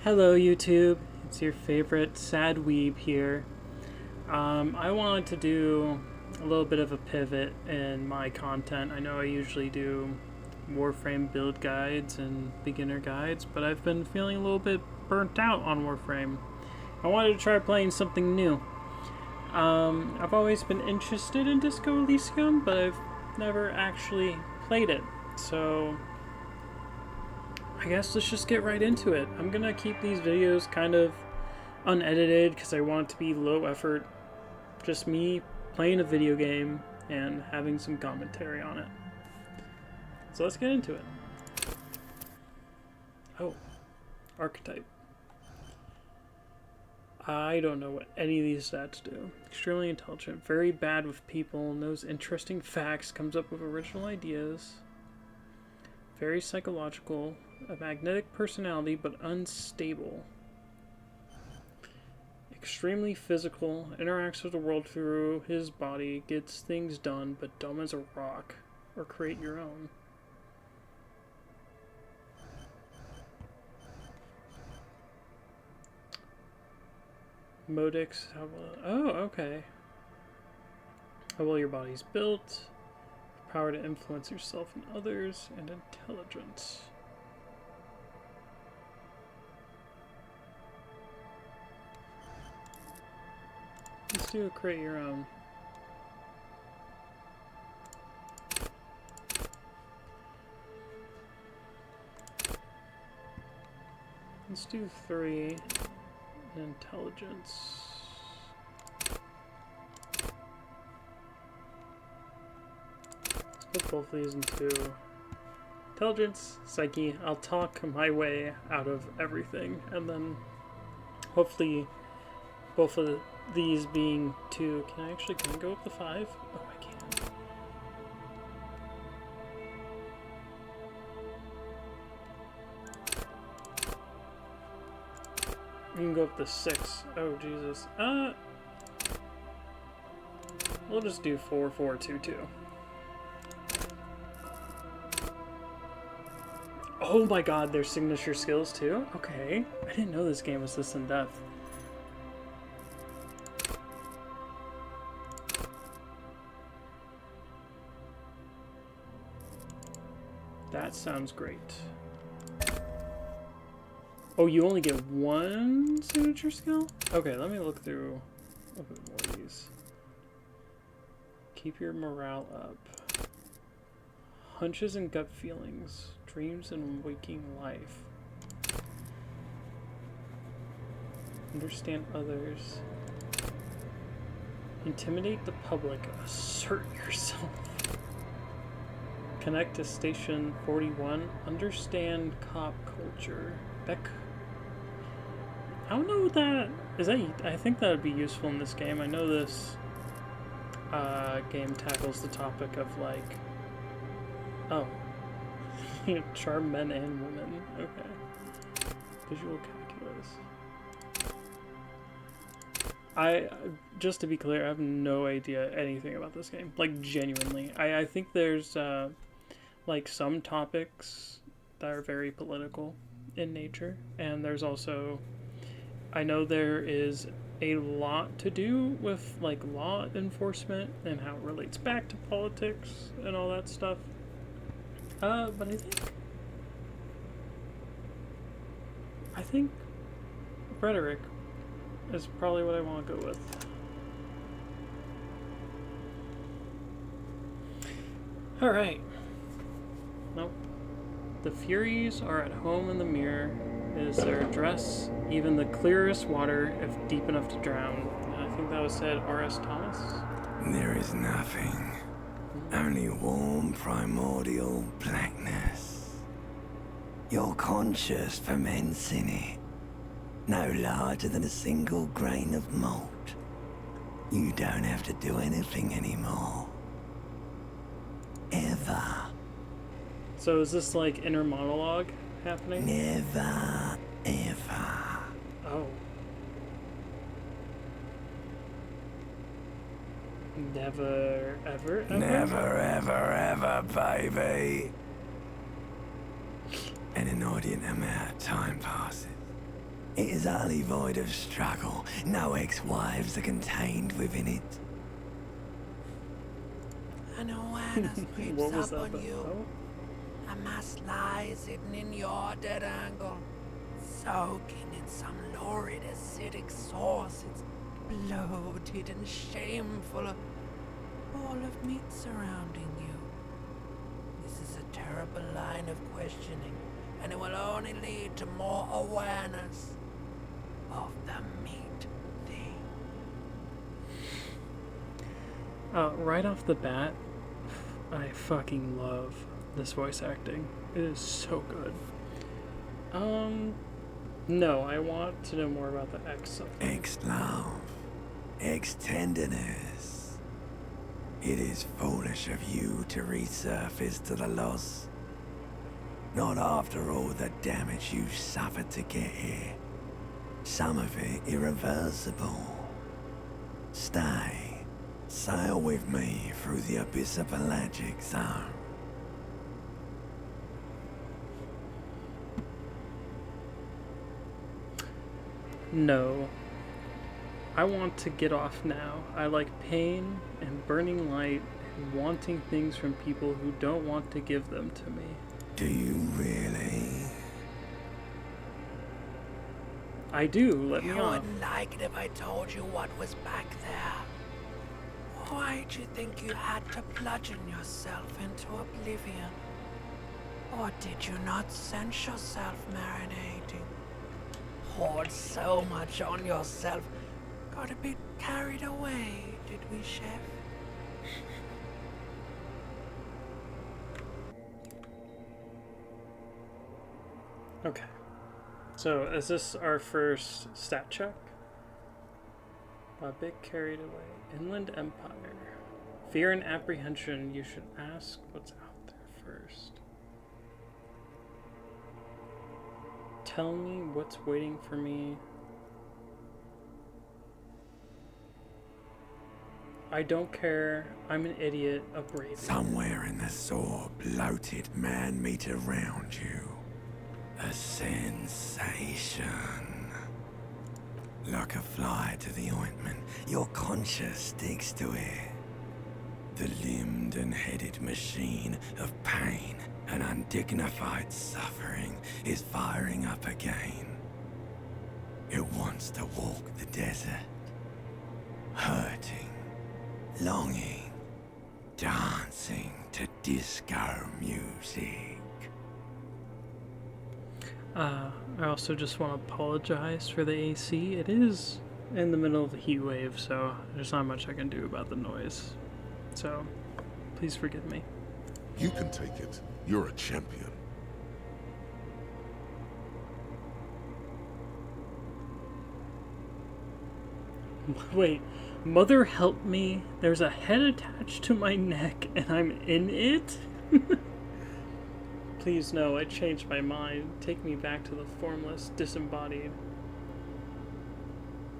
Hello YouTube, it's your favorite sad weeb here. I wanted to do a little bit of a pivot in my content. I know I usually do Warframe build guides and beginner guides, but I've been feeling a little bit burnt out on Warframe. I wanted to try playing something new. I've always been interested in Disco Elysium, but I've never actually played it, so I guess let's just get right into it. I'm gonna keep these videos kind of unedited because I want it to be low effort. Just me playing a video game and having some commentary on it. So let's get into it. Oh, archetype. I don't know what any of these stats do. Extremely intelligent, very bad with people, knows interesting facts, comes up with original ideas. Very psychological, a magnetic personality but unstable. Extremely physical, interacts with the world through his body, gets things done, but dumb as a rock. Or create your own. Modics, oh, okay. How well your body's built. Power to influence yourself and others, and intelligence. Let's do a create your own. Let's do 3 intelligence. Put both of these into intelligence, psyche. I'll talk my way out of everything, and then hopefully both of these being 2. Can I go up to 5? Oh, I can. You can go up to 6. Oh, Jesus. We'll just do 4, 4, 2, 2. Oh my god, there's signature skills too? Okay. I didn't know this game was this in depth. That sounds great. Oh, you only get 1 signature skill? Okay, let me look through a bit more of these. Keep your morale up. Hunches and gut feelings. Dreams and waking life. Understand others. Intimidate the public. Assert yourself. Connect to station 41. Understand cop culture. Beck. I don't know what that is. I think that would be useful in this game. I know this game tackles the topic of like, oh, charm men and women. Okay. Visual calculus. Just to be clear, I have no idea anything about this game. Like, genuinely. I think there's like some topics that are very political in nature, and there's also, I know there is a lot to do with like law enforcement and how it relates back to politics and all that stuff. But I think rhetoric is probably what I want to go with. Alright. Nope. The Furies are at home in the mirror. Is their dress even the clearest water if deep enough to drown? I think that was said R.S. Thomas. There is nothing. Only warm primordial blackness. Your conscious ferments in it. No larger than a single grain of malt. You don't have to do anything anymore. Ever. So is this like inner monologue happening? Never, ever. Oh. Never, ever, ever? Never, ever, ever, baby. An inordinate amount of time passes. It is utterly void of struggle. No ex-wives are contained within it. An awareness creeps What was up that on you. about? A mass lies hidden in your dead angle, soaking in some lurid acidic sauce. It's bloated and shameful, a ball of meat surrounding you. This is a terrible line of questioning, and it will only lead to more awareness of the meat thing. Right off the bat, I fucking love this voice acting. It is so good. No, I want to know more about the X stuff. Ex-love. Ex-tenderness. It is foolish of you to resurface to the loss. Not after all the damage you suffered to get here. Some of it irreversible. Stay. Sail with me through the abyss of pelagic zone. No. I want to get off now. I like pain and burning light and wanting things from people who don't want to give them to me. Do you really? I do, let me You off. wouldn't like it if I told you what was back there. Why'd you think you had to bludgeon yourself into oblivion? Or did you not sense yourself marinating? Hoard so much on yourself. Got a bit carried away, did we, Chef? Okay. So, is this our first stat check? A bit carried away. Inland Empire. Fear and apprehension. You should ask what's out there first. Tell me what's waiting for me. I don't care. I'm an idiot. A brave. Somewhere in the sore, bloated man meat around you. A sensation. Like a fly to the ointment, your conscience sticks to it. The limbed and headed machine of pain and undignified suffering is firing up again. It wants to walk the desert, hurting, longing, dancing to disco music. I also just want to apologize for the AC. It is in the middle of a heat wave, so there's not much I can do about the noise. So, please forgive me. You can take it. You're a champion. Wait, mother help me. There's a head attached to my neck and I'm in it? Please no, I changed my mind. Take me back to the formless, disembodied.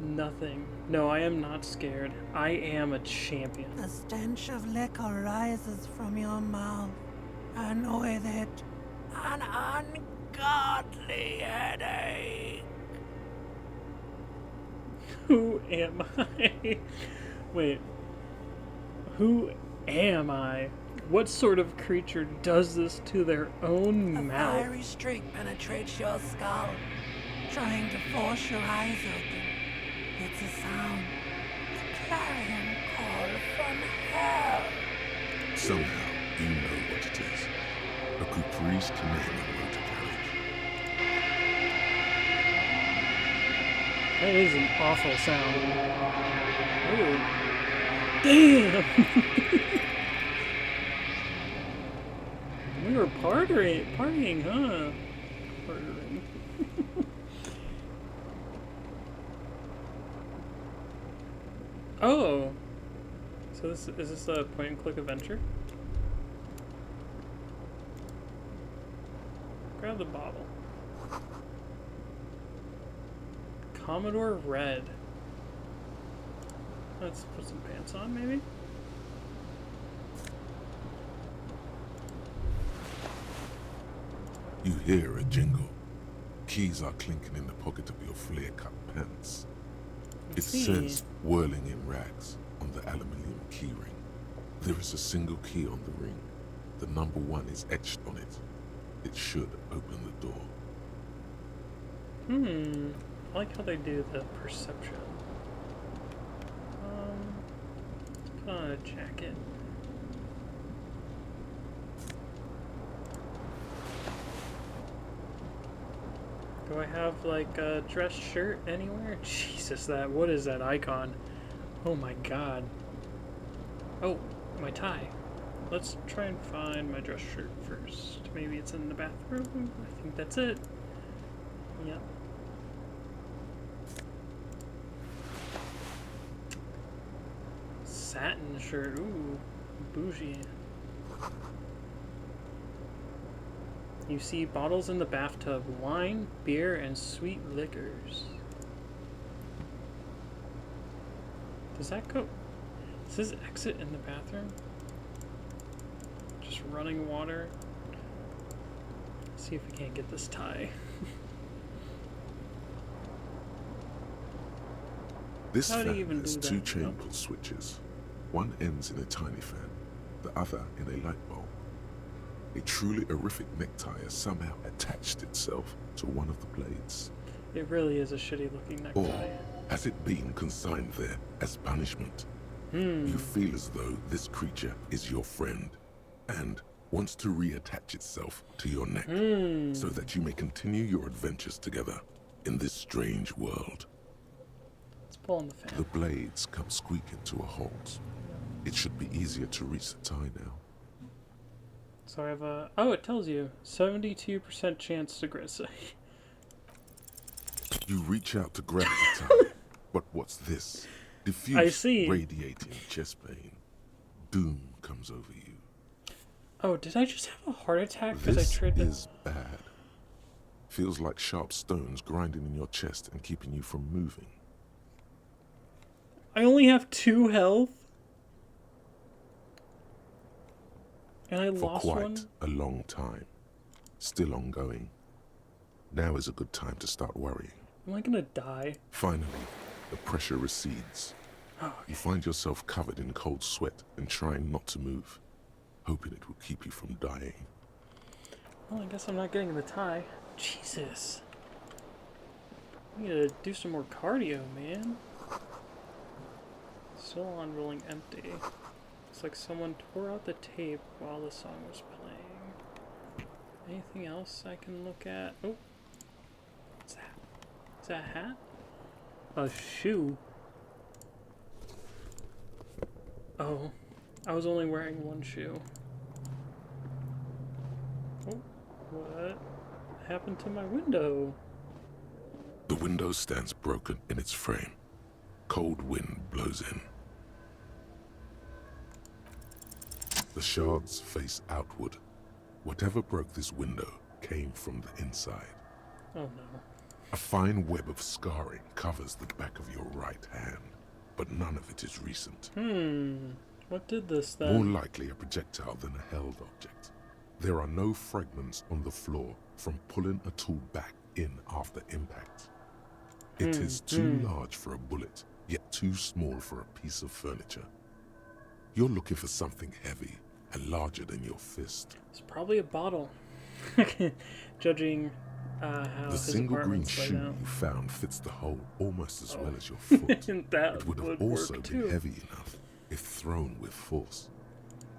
Nothing. No, I am not scared. I am a champion. The stench of liquor rises from your mouth, and with it, an ungodly headache. Who am I? Wait. Who am I? What sort of creature does this to their own A mouth? fiery streak penetrates your skull, trying to force your eyes open. It's a sound, a clarion call from hell. Somehow, you know what it is. A caprice commanding you to courage. That is an awful sound. Ooh. Damn! We were partying, huh? Partying. Oh! So is this a point-and-click adventure? Grab the bottle. Commodore Red. Let's put some pants on, maybe? You hear a jingle. Keys are clinking in the pocket of your flare-cut pants. It see. says whirling in rags on the aluminium keyring. There is a single key on the ring. The number 1 is etched on it. It should open the door. I like how they do the perception. Put on a jacket. Do I have like a dress shirt anywhere? Jesus, what is that icon? Oh my god. Oh, my tie. Let's try and find my dress shirt first. Maybe it's in the bathroom. I think that's it. Yep. Satin shirt. Ooh, bougie. You see bottles in the bathtub, wine, beer, and sweet liquors. Does that go? Does this exit in the bathroom? Just running water. Let's see if we can't get this tie. This How do you fan even has do 2 that? chain Nope. pull switches. One ends in a tiny fan, the other in a light bulb. A truly horrific necktie has somehow attached itself to one of the blades. It really is a shitty looking necktie. Or has it been consigned there as punishment? You feel as though this creature is your friend and wants to reattach itself to your neck so that you may continue your adventures together in this strange world. Let's pull on the fan. The blades come squeaking to a halt. It should be easier to reach the tie now. So I have a... Oh, it tells you. 72% chance to grit. You reach out to grab the tie, but what's this? Diffuse, I see. radiating chest pain. Doom comes over you. Oh, did I just have a heart attack because I This tried to... is bad. Feels like sharp stones grinding in your chest and keeping you from moving. I only have 2 health? And I For lost quite one? a long time. Still ongoing. Now is a good time to start worrying. Am I gonna die? Finally, the pressure recedes. Oh, You find yourself covered in cold sweat and trying not to move, hoping it will keep you from dying. well, I guess I'm not getting the tie. Jesus. I need to do some more cardio, man. Still on rolling empty. It's like someone tore out the tape while the song was playing. Anything else I can look at? Oh. What's that? Is that a hat? A shoe? Oh. I was only wearing one shoe. Oh. What happened to my window? The window stands broken in its frame. Cold wind blows in. The shards face outward. Whatever broke this window came from the inside. Oh no. A fine web of scarring covers the back of your right hand, but none of it is recent. What did this More then? likely a projectile than a held object. There are no fragments on the floor from pulling a tool back in after impact. It is too large for a bullet, yet too small for a piece of furniture. You're looking for something heavy and larger than your fist. It's probably a bottle. Judging how The his single green apartment's laid shoe out. you found fits the hole almost as well as your foot. That It would have would also work been too. heavy enough if thrown with force.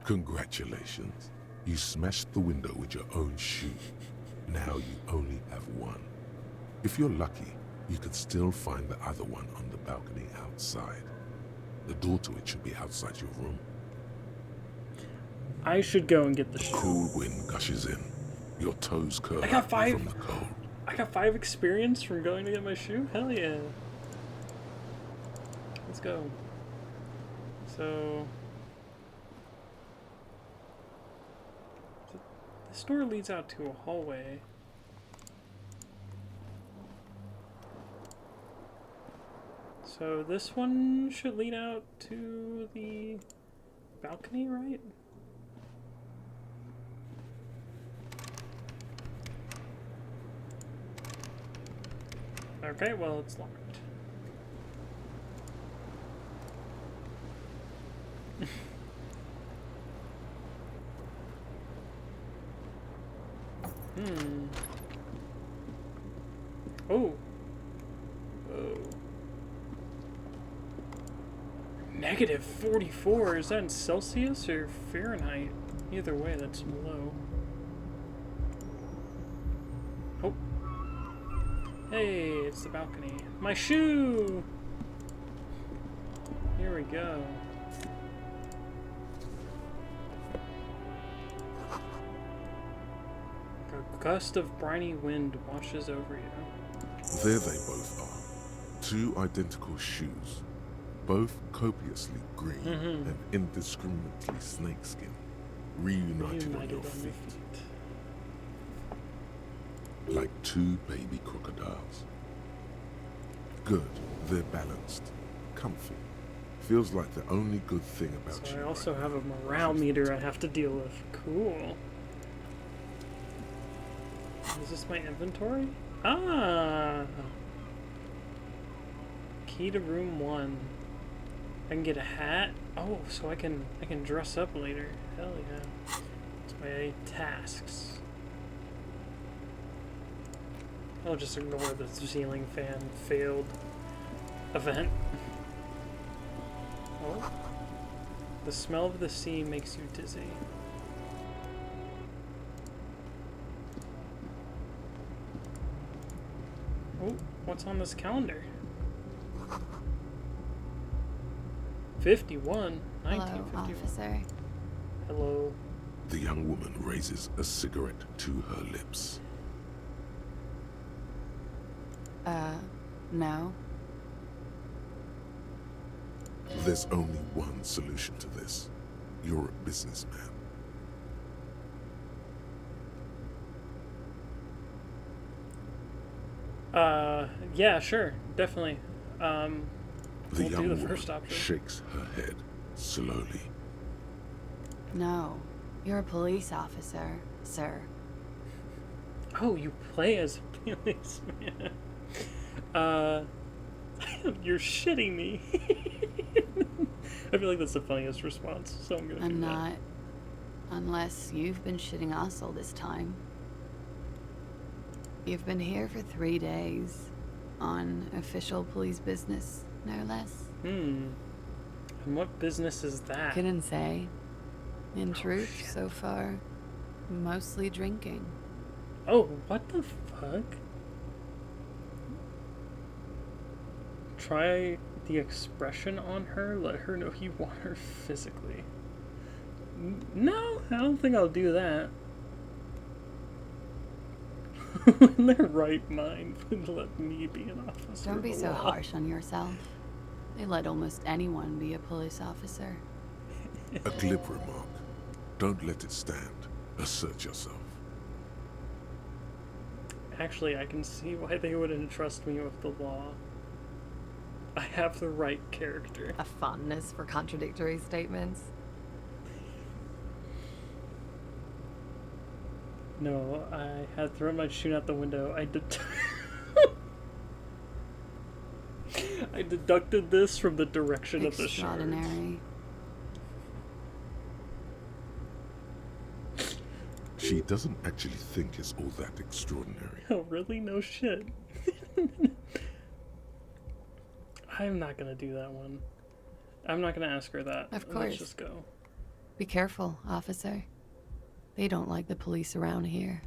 Congratulations. You smashed the window with your own shoe. Now you only have one. If you're lucky, you could still find the other one on the balcony outside. The door to it should be outside your room. I should go and get the shoe. Cool wind gushes in. Your toes curl I got up 5. from the cold. I got 5 experience from going to get my shoe? Hell yeah. Let's go. So... This door leads out to a hallway. So this one should lead out to the balcony, right? Okay, well, it's locked. Oh. Oh. Negative 44. Is that in Celsius or Fahrenheit? Either way, that's low. Oh. Hey, it's the balcony. My shoe! Here we go. A gust of briny wind washes over you. There they both are. Two identical shoes. Both copiously green and indiscriminately snakeskin. Reunited on your feet. Like two baby crocodiles. Good, they're balanced. Comfy. Feels like the only good thing about you. So I also have a morale meter I have to deal with. Cool. Is this my inventory? Ah! Key to room 1. I can get a hat. Oh, so I can dress up later. Hell yeah. It's my tasks. I'll just ignore the ceiling fan failed event. Oh. The smell of the sea makes you dizzy. Oh, what's on this calendar? 51? 1951. Hello, officer. Hello. The young woman raises a cigarette to her lips. No. There's only one solution to this. You're a businessman. Yeah, sure, definitely. The We'll young do the woman first option. shakes her head slowly. No. You're a police officer, sir. Oh, you play as a policeman. You're shitting me. I feel like that's the funniest response, so I'm gonna do I'm that. not. Unless you've been shitting us all this time. You've been here for 3 days. On official police business, no less. And what business is that? Couldn't say. In truth, so far, mostly drinking. Oh, what the fuck? Try the expression on her. Let her know you want her physically. No, I don't think I'll do that. In their right mind would let me be an officer. Don't of be the so law. harsh on yourself. They let almost anyone be a police officer. A glib remark. Don't let it stand. Assert yourself. Actually, I can see why they wouldn't entrust me with the law. I have the right character. A fondness for contradictory statements. No, I had thrown my shoe out the window. I deducted this from the direction of the shards. Extraordinary. She doesn't actually think it's all that extraordinary. Oh, really? No shit. I'm not gonna do that one. I'm not gonna ask her that. Of Let's course. just go. Be careful, officer. They don't like the police around here.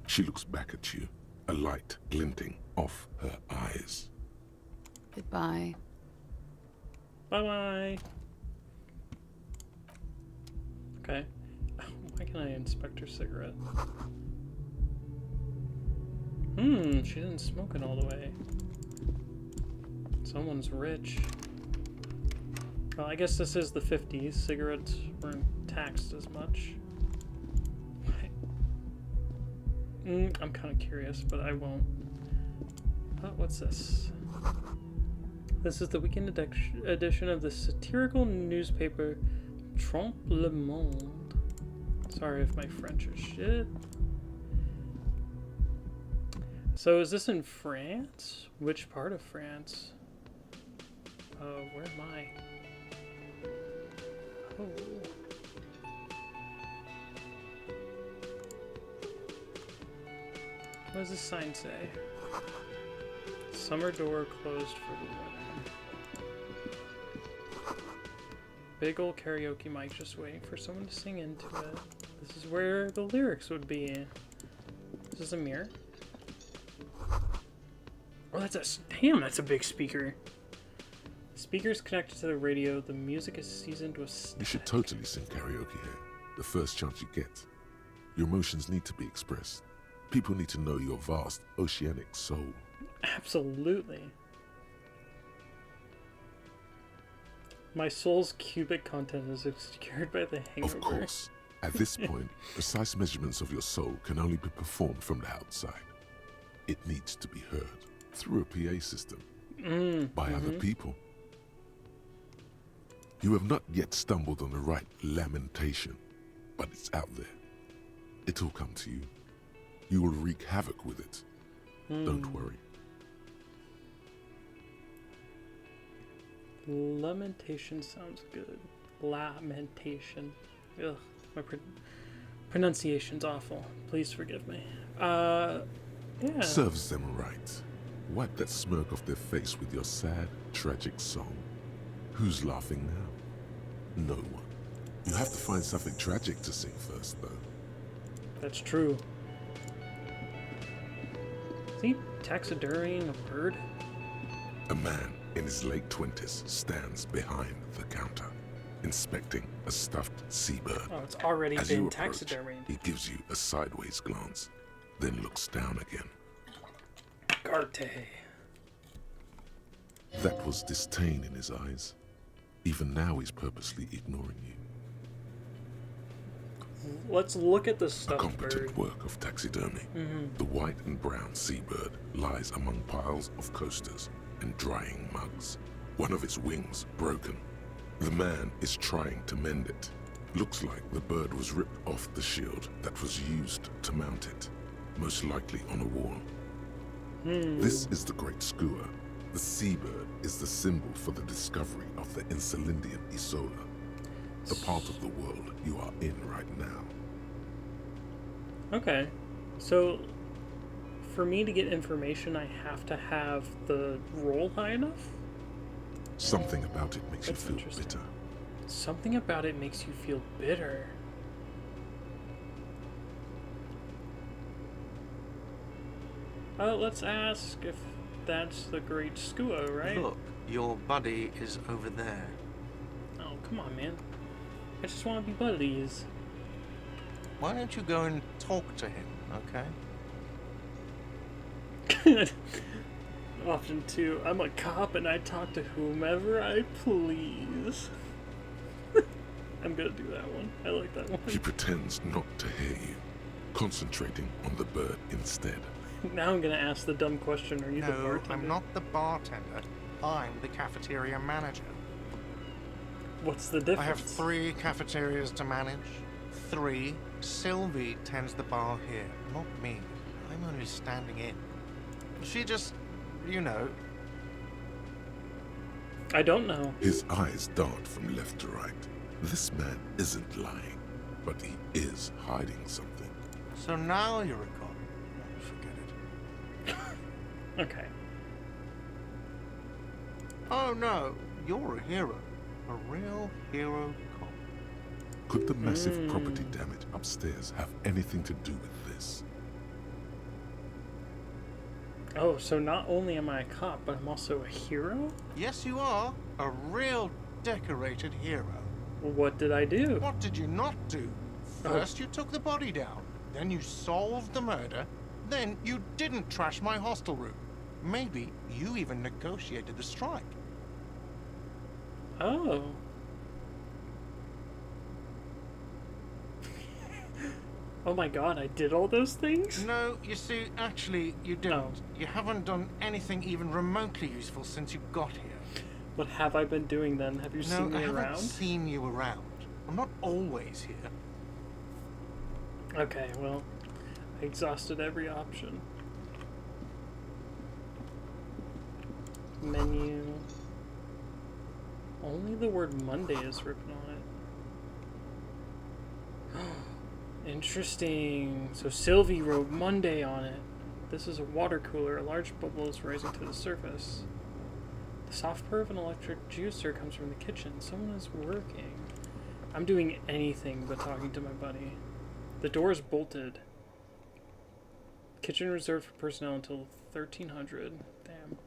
She looks back at you, a light glinting off her eyes. Goodbye. Bye-bye. Okay. Why can I inspect her cigarette? She didn't smoke it all the way. Someone's rich. Well, I guess this is the 50s. Cigarettes weren't taxed as much. I'm kind of curious, but I won't. What's this? This is the weekend edition of the satirical newspaper Trompe le Monde. Sorry if my French is shit. So is this in France? Which part of France? Where am I? Oh. What does this sign say? Summer door closed for the wedding. Big ol' karaoke mic just waiting for someone to sing into it. This is where the lyrics would be. Is this a mirror? Oh, that's a big speaker. The speaker's connected to the radio. The music is seasoned with static. You should totally sing karaoke here. The first chance you get. Your emotions need to be expressed. People need to know your vast, oceanic soul. Absolutely. My soul's cubic content is obscured by the hangover. Of course. At this point, precise measurements of your soul can only be performed from the outside. It needs to be heard through a PA system by other people. You have not yet stumbled on the right lamentation, but it's out there. It'll come to you. You will wreak havoc with it. Don't worry. Lamentation sounds good. Lamentation. Ugh, my pronunciation's awful. Please forgive me. Yeah. Serves them right. Wipe that smirk off their face with your sad, tragic song. Who's laughing now? No one. You have to find something tragic to sing first, though. That's true. Is he taxidermying a bird? A man in his late 20s stands behind the counter, inspecting a stuffed seabird. Oh, it's already As been you approach, taxidermied. he gives you a sideways glance, then looks down again. Carte. That was disdain in his eyes. Even now he's purposely ignoring you. Let's look at this A stuffed competent bird. work of taxidermy. The white and brown seabird lies among piles of coasters and drying mugs. One of its wings broken. The man is trying to mend it. Looks like the bird was ripped off the shield that was used to mount it, most likely on a wall. This is the Great Skua. The seabird is the symbol for the discovery of the Insulindian Isola, the part of the world you are in right now. Okay. So, for me to get information, I have to have the roll high enough? Something about it makes That's you feel interesting. bitter. Something about it makes you feel bitter. Let's ask if that's the Great Skua, right? Look, your buddy is over there. Oh, come on, man. I just want to be buddies. Why don't you go and talk to him, okay? Often, too. I'm a cop and I talk to whomever I please. I'm gonna do that one. I like that one. He pretends not to hear you, concentrating on the bird instead. Now I'm gonna ask the dumb question. Are you the No, bartender? I'm not the bartender. I'm the cafeteria manager. What's the difference? I have 3 cafeterias to manage. 3. Sylvie tends the bar here, not me. I'm only standing in. She just, you know. I don't know. His eyes dart from left to right. This man isn't lying, but he is hiding something. So now you're a cop. Forget it. Okay. Oh no, you're a hero. A real hero cop. Could the massive property damage upstairs have anything to do with this? Oh, so not only am I a cop, but I'm also a hero? Yes, you are. A real decorated hero. What did I do? What did you not do? First you took the body down, then you solved the murder, then you didn't trash my hostel room. Maybe you even negotiated the strike. Oh. Oh my god, I did all those things? No, you see, actually, you didn't. Oh. You haven't done anything even remotely useful since you got here. What have I been doing then? Have you No, seen I me haven't around? seen you around. I'm not always here. Okay, well, I exhausted every option. Menu. Only the word Monday is written on it. Interesting. So Sylvie wrote Monday on it. This is a water cooler. A large bubble is rising to the surface. The soft purr of an electric juicer comes from the kitchen. Someone is working. I'm doing anything but talking to my buddy. The door is bolted. Kitchen reserved for personnel until 1300. Damn.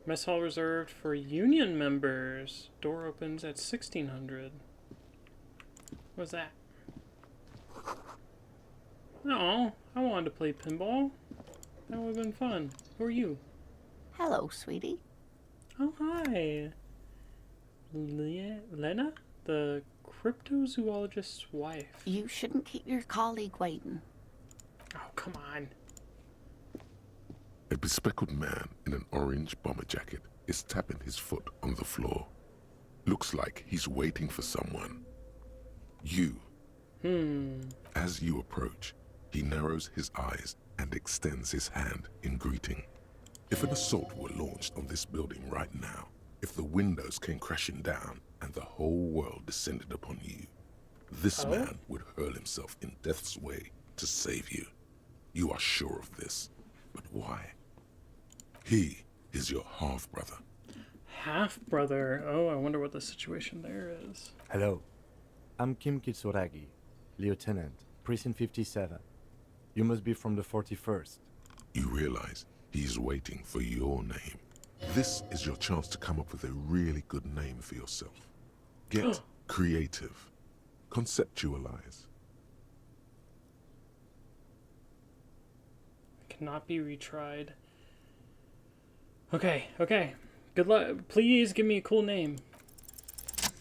Mess hall reserved for union members. Door opens at 1600. What's that? Oh, I wanted to play pinball. That would have been fun. Who are you? Hello, sweetie. Oh, hi. Lena? The cryptozoologist's wife. You shouldn't keep your colleague waiting. Oh, come on. A bespectacled man in an orange bomber jacket is tapping his foot on the floor. Looks like he's waiting for someone. You. As you approach, he narrows his eyes and extends his hand in greeting. If an assault were launched on this building right now, if the windows came crashing down and the whole world descended upon you, this man would hurl himself in death's way to save you. You are sure of this, but why? He is your half-brother. Half-brother? Oh, I wonder what the situation there is. Hello. I'm Kim Kitsuragi, Lieutenant, Precinct 57. You must be from the 41st. You realize he's waiting for your name. This is your chance to come up with a really good name for yourself. Get creative. Conceptualize. Cannot be retried. Okay. Good luck. Please give me a cool name.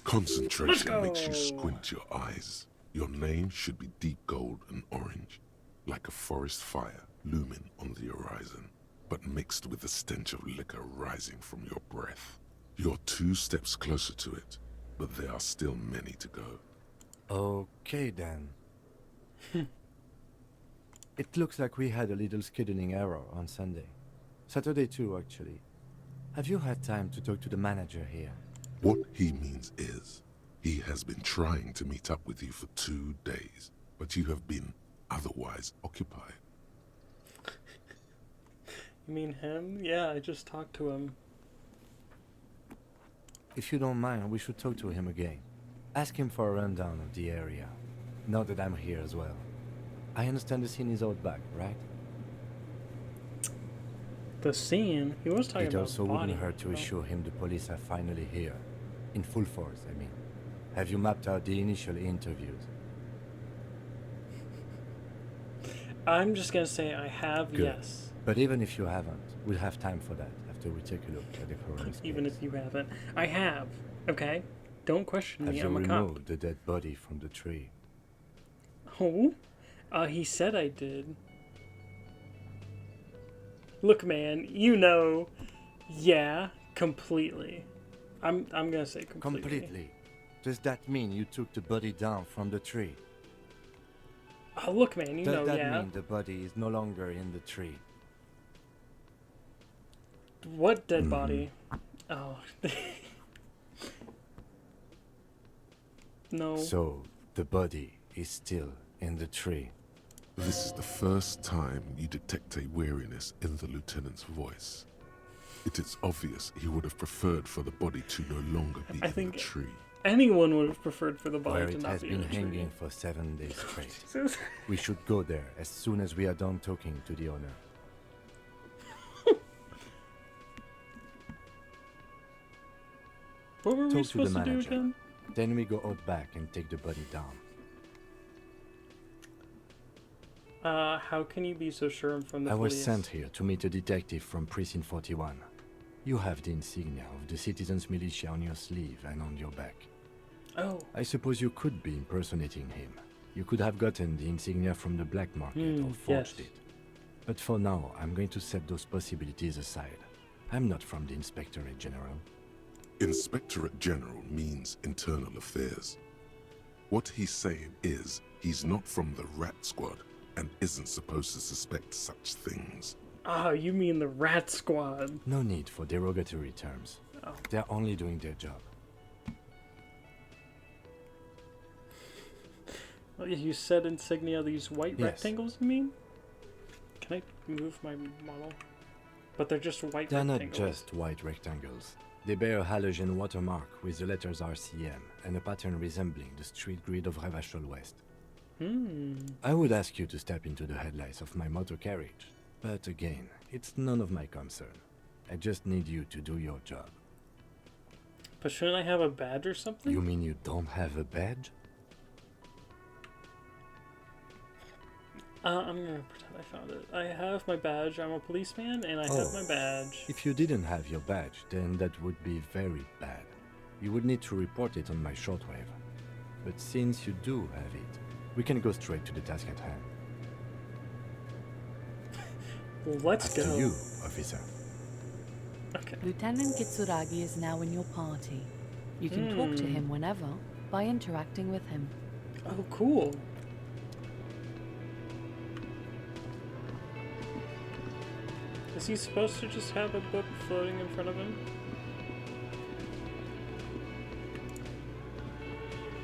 Concentration makes you squint your eyes. Your name should be deep gold and orange, like a forest fire looming on the horizon, but mixed with the stench of liquor rising from your breath. You're 2 steps closer to it, but there are still many to go. Okay, then. It looks like we had a little scheduling error on Sunday. Saturday too, actually. Have you had time to talk to the manager here? What he means is, he has been trying to meet up with you for 2 days, but you have been otherwise occupied. You mean him? Yeah, I just talked to him. If you don't mind, we should talk to him again. Ask him for a rundown of the area. Now that I'm here as well. I understand the scene is out back, right? The scene? He was talking It about also body. wouldn't hurt to assure him the police are finally here. In full force, I mean. Have you mapped out the initial interviews? I'm just gonna say I have, Good. yes. But even if you haven't, we'll have time for that after we take a look at the coroner's Even case. if you haven't. I have, okay? Don't question Have me, you I'm a cop. removed the dead body from the tree? Oh? He said I did. Look, man, you know. Yeah, completely. I'm gonna say completely. Completely. Does that mean you took the body down from the tree? Oh, look, man, you Does know, that yeah. mean the body is no longer in the tree? What dead body? Oh. No. So, the body is still in the tree. This is the first time you detect a weariness in the lieutenant's voice. It is obvious he would have preferred for the body to no longer be I in think the tree. anyone would have preferred for the body Where to it not has be been in a tree. hanging for 7 days straight. Jesus. We should go there as soon as we are done talking to the owner. What were we Talk to the supposed to do manager. again? Then we go out back and take the body down. How can you be so sure I'm from the I was police? sent here to meet a detective from Precinct 41. You have the insignia of the Citizens Militia on your sleeve and on your back. Oh, I suppose you could be impersonating him. You could have gotten the insignia from the black market or forged yes. it. But for now, I'm going to set those possibilities aside. I'm not from the Inspectorate General. Inspectorate General means internal affairs. What he's saying is he's not from the rat squad, and isn't supposed to suspect such things. Oh, you mean the Rat Squad. No need for derogatory terms. Oh. They're only doing their job. Oh, you said insignia, these white Yes. rectangles, you mean? Can I move my model? But they're just white They're not rectangles. just white rectangles. They bear a halogen watermark with the letters RCM and a pattern resembling the street grid of Revachol West. I would ask you to step into the headlights of my motor carriage, but again, it's none of my concern. I just need you to do your job. But shouldn't I have a badge or something? You mean you don't have a badge? I'm gonna pretend I found it. I have my badge. I'm a policeman, and I have my badge. If you didn't have your badge, then that would be very bad. You would need to report it on my shortwave. But since you do have it, we can go straight to the task at hand. Well, let's After go. you, officer. Okay. Lieutenant Kitsuragi is now in your party. You can talk to him whenever by interacting with him. Oh, cool. Is he supposed to just have a book floating in front of him?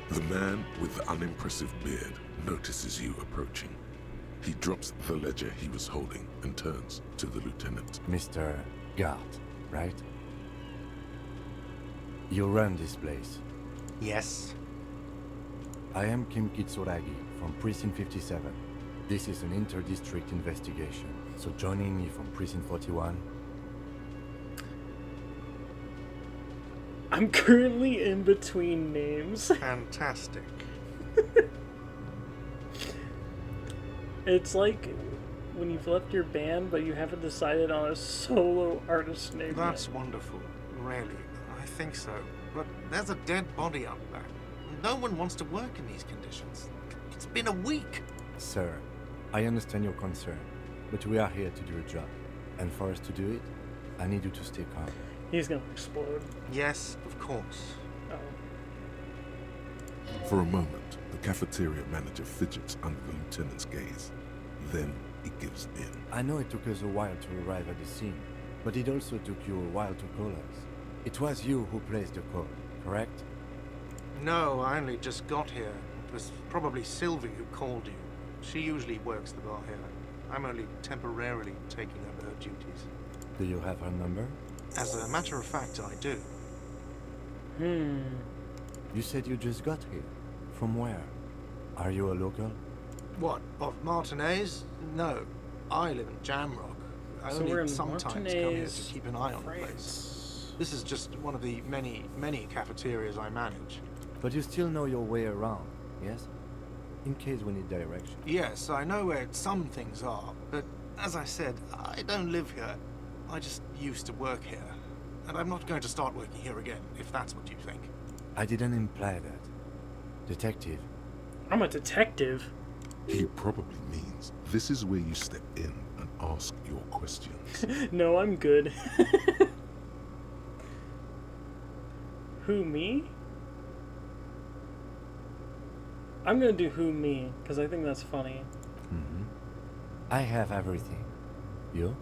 The man with the unimpressive beard notices you approaching. He drops the ledger he was holding and turns to the lieutenant. Mr. Gart, right? You run this place. Yes. I am Kim Kitsuragi from Precinct 57. This is an inter-district investigation, so joining me from Precinct 41... I'm currently in between names. Fantastic. It's like when you've left your band, but you haven't decided on a solo artist name That's yet. wonderful. Really. I think so. But there's a dead body out there. No one wants to work in these conditions. It's been a week. Sir, I understand your concern, but we are here to do a job. And for us to do it, I need you to stay calm. He's gonna explode. Yes, of course. Oh. For a moment, the cafeteria manager fidgets under the lieutenant's gaze. Then he gives in. I know it took us a while to arrive at the scene, but it also took you a while to call us. It was you who placed the call, correct? No, I only just got here. It was probably Sylvie who called you. She usually works the bar here. I'm only temporarily taking over her duties. Do you have her number? As a matter of fact, I do. You said you just got here. From where? Are you a local? What, of Martinez? No, I live in Jamrock. I So we're only in sometimes come here Martinez, to keep an eye on the place. France. This is just one of the many cafeterias I manage. But you still know your way around, yes? In case we need direction. Yes, I know where some things are, but as I said, I don't live here. I just used to work here. And I'm not going to start working here again, if that's what you think. I didn't imply that. Detective, I'm a detective. He probably means this is where you step in and ask your questions. No, I'm good. Who, me? I'm gonna do who, me, because I think that's funny. I have everything. You?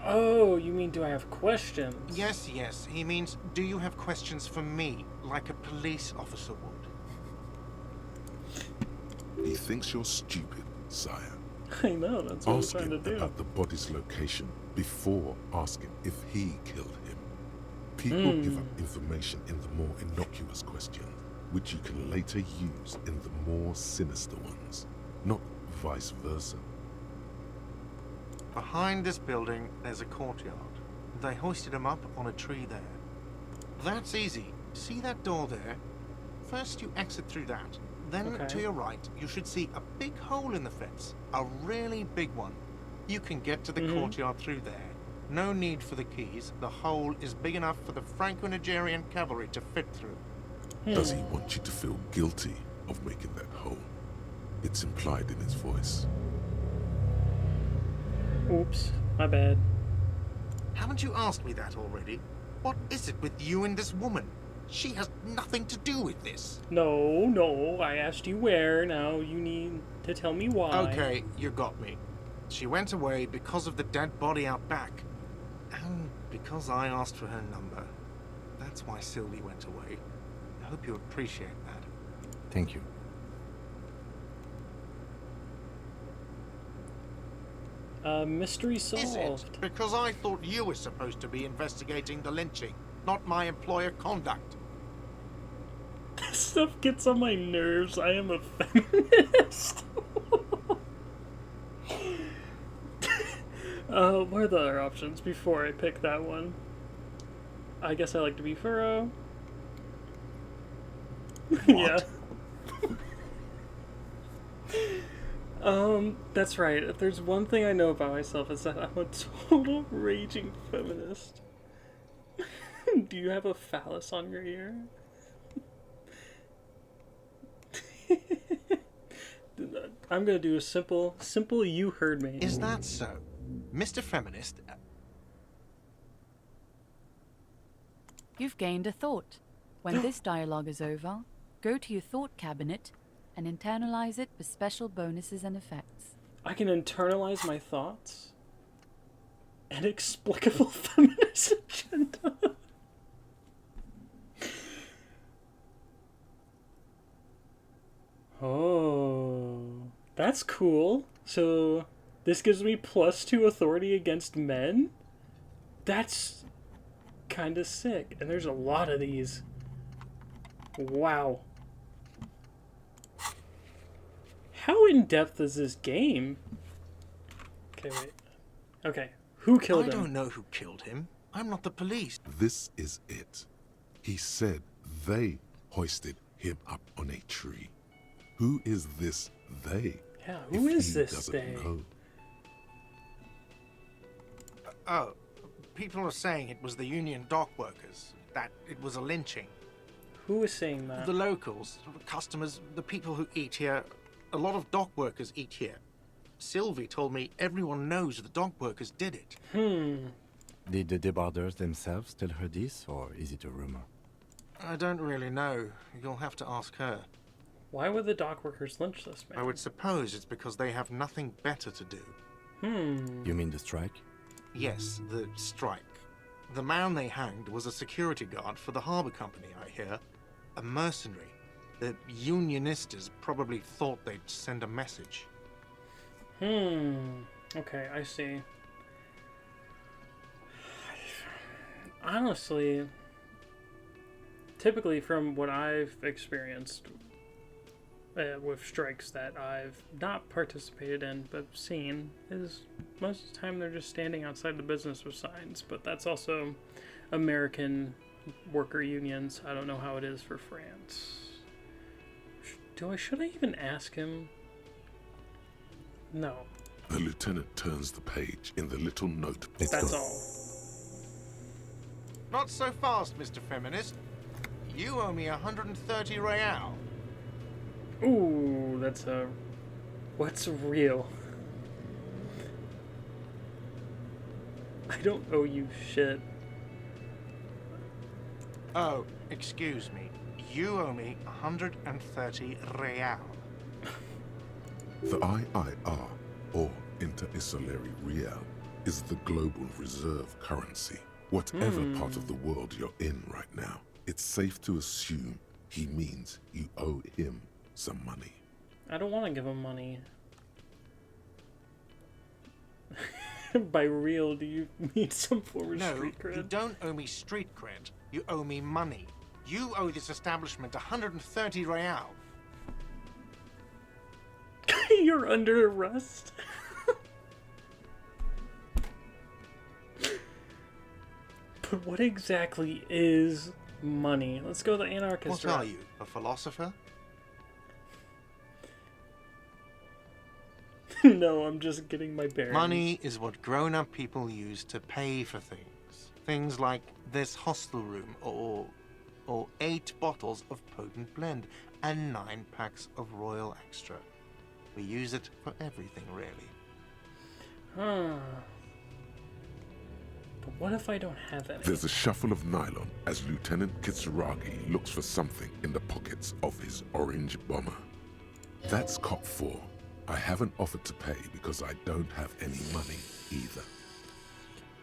Oh, you mean do I have questions? Yes, he means, do you have questions for me, like a police officer would? He thinks you're stupid, sire. I know, that's what Ask I'm trying him to do. about the body's location before asking if he killed him. People give up information in the more innocuous questions, which you can later use in the more sinister ones, not vice versa. Behind this building, there's a courtyard. They hoisted him up on a tree there. That's easy. See that door there? First you exit through that. Then Okay. to your right, you should see a big hole in the fence. A really big one. You can get to the courtyard through there. No need for the keys. The hole is big enough for the Franco-Nigerian cavalry to fit through. Does he want you to feel guilty of making that hole? It's implied in his voice. Oops, my bad. Haven't you asked me that already? What is it with you and this woman? She has nothing to do with this. No, I asked you where. Now you need to tell me why. Okay, you got me. She went away because of the dead body out back. And because I asked for her number. That's why Sylvie went away. I hope you appreciate that. Thank you. Mystery solved. Is it? Because I thought you were supposed to be investigating the lynching, not my employer conduct. This stuff gets on my nerves. I am a feminist. What are the other options before I pick that one? I guess I like to be furrow. Yeah. That's right. If there's one thing I know about myself, it's that I'm a total raging feminist. Do you have a phallus on your ear? I'm gonna do a simple you heard me. Is that so? Mr. Feminist? You've gained a thought. When this dialogue is over, go to your thought cabinet and internalize it with special bonuses and effects. I can internalize my thoughts? Inexplicable feminist agenda. Oh, that's cool. So this gives me +2 authority against men? That's kind of sick. And there's a lot of these. Wow. How in-depth is this game? Okay, wait. Okay, who killed him? I don't know who killed him. I'm not the police. This is it. He said they hoisted him up on a tree. Who is this they? Yeah, who is this doesn't they? know? Oh, people are saying it was the union dock workers, that it was a lynching. Who is saying that? The locals, the customers, the people who eat here. A lot of dock workers eat here. Sylvie told me everyone knows the dock workers did it. Did the debarders themselves tell her this, or is it a rumor? I don't really know. You'll have to ask her. Why would the dock workers lynch this man? I would suppose it's because they have nothing better to do. You mean the strike? Yes, the strike. The man they hanged was a security guard for the harbour company, I hear. A mercenary. The unionistas probably thought they'd send a message. Okay, I see. Honestly, typically from what I've experienced with strikes that I've not participated in but seen, is most of the time they're just standing outside the business with signs. But that's also American worker unions. I don't know how it is for France. Should I even ask him? No. The lieutenant turns the page in the little note. That's all. Not so fast, Mr. Feminist. You owe me 130 real. Ooh, that's a... What's real? I don't owe you shit. Oh, excuse me. You owe me 130 real. The IIR, or Inter-Isolary Real, is the global reserve currency. Whatever part of the world you're in right now, it's safe to assume he means you owe him some money. I don't want to give him money. By real, do you mean some form of street cred? No, you don't owe me street cred. You owe me money. You owe this establishment 130 real. You're under arrest. But what exactly is money? Let's go the anarchist route. What are you, a philosopher? No, I'm just getting my bearings. Money is what grown-up people use to pay for things. Things like this hostel room, or 8 bottles of potent blend, and 9 packs of Royal Extra. We use it for everything, really. Huh. But what if I don't have any? There's a shuffle of nylon as Lieutenant Kitsuragi looks for something in the pockets of his orange bomber. That's Cop 4. I haven't offered to pay because I don't have any money either.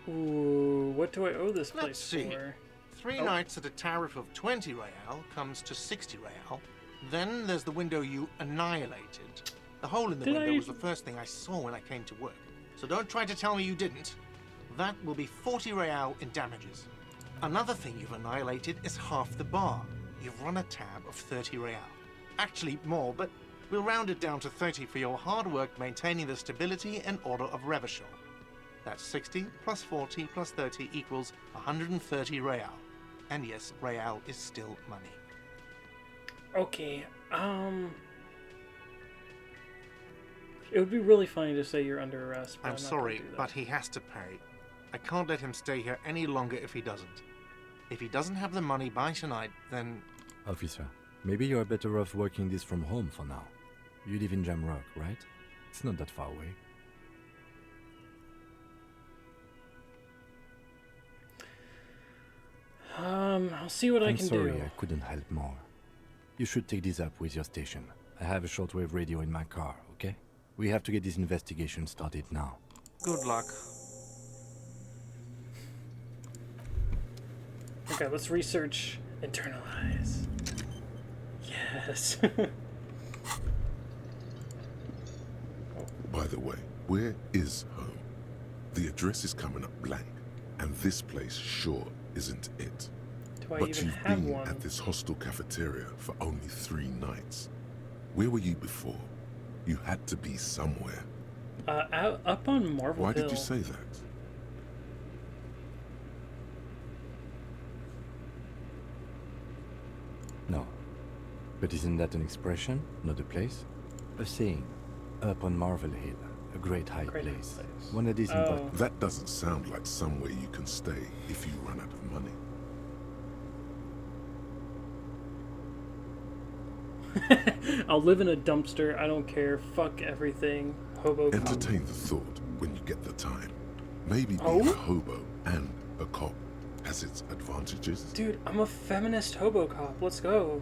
Ooh, what do I owe this place Let's see. for? 3 nights at a tariff of 20 real comes to 60 real. Then there's the window you annihilated. The hole in the window was the first thing I saw when I came to work. So don't try to tell me you didn't. That will be 40 real in damages. Another thing you've annihilated is half the bar. You've run a tab of 30 real. Actually more, but we'll round it down to 30 for your hard work maintaining the stability and order of Revachol. That's 60 plus 40 plus 30 equals 130 real. And yes, real is still money. Okay, it would be really funny to say you're under arrest, but I'm not gonna sorry, do that. but he has to pay. I can't let him stay here any longer if he doesn't. If he doesn't have the money by tonight, then... Officer, maybe you're better off working this from home for now. You live in Jamrock, right? It's not that far away. I'll see what I I'm can sorry, do. I couldn't help more. You should take this up with your station. I have a shortwave radio in my car, okay? We have to get this investigation started now. Good luck. Okay, let's research internalize. Yes. By the way, where is home? The address is coming up blank, and this place sure isn't it. Do I But even you've have been one? at this hostel cafeteria for only 3 nights. Where were you before? You had to be somewhere. Up on Marvel Why Hill. did you say that? No. But isn't that an expression, not a place? A saying. Up on Marvel Hill, a great high Great place. place. One that is Oh. important. That doesn't sound like somewhere you can stay if you run out of money. I'll live in a dumpster. I don't care. Fuck everything. Hobo cop. Entertain the thought when you get the time. Maybe being Oh? a hobo and a cop has its advantages. Dude, I'm a feminist hobo cop. Let's go.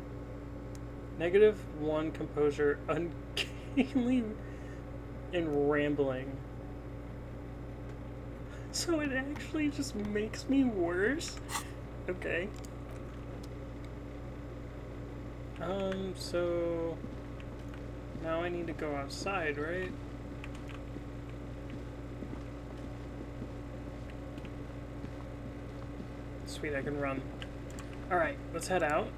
-1 composure, uncannily and rambling. So it actually just makes me worse? Okay. So now I need to go outside, right? Sweet, I can run. Alright, let's head out.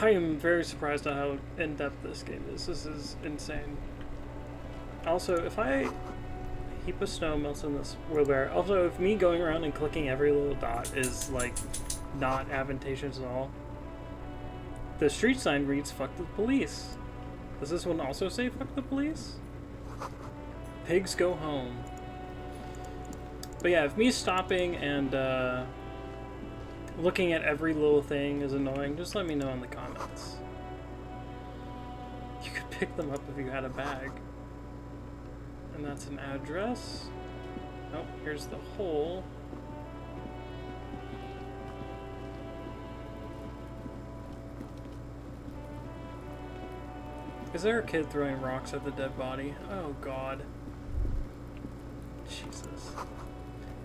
I am very surprised at how in-depth this game is. This is insane. Also, if I... heap of snow melts in this wheelbarrow. Also, if me going around and clicking every little dot is, like, not advantageous at all. The street sign reads, "Fuck the police." Does this one also say, "Fuck the police"? Pigs go home. But yeah, if me stopping and, looking at every little thing is annoying, just let me know in the comments. You could pick them up if you had a bag. And that's an address. Oh, here's the hole. Is there a kid throwing rocks at the dead body? Oh god. Jesus.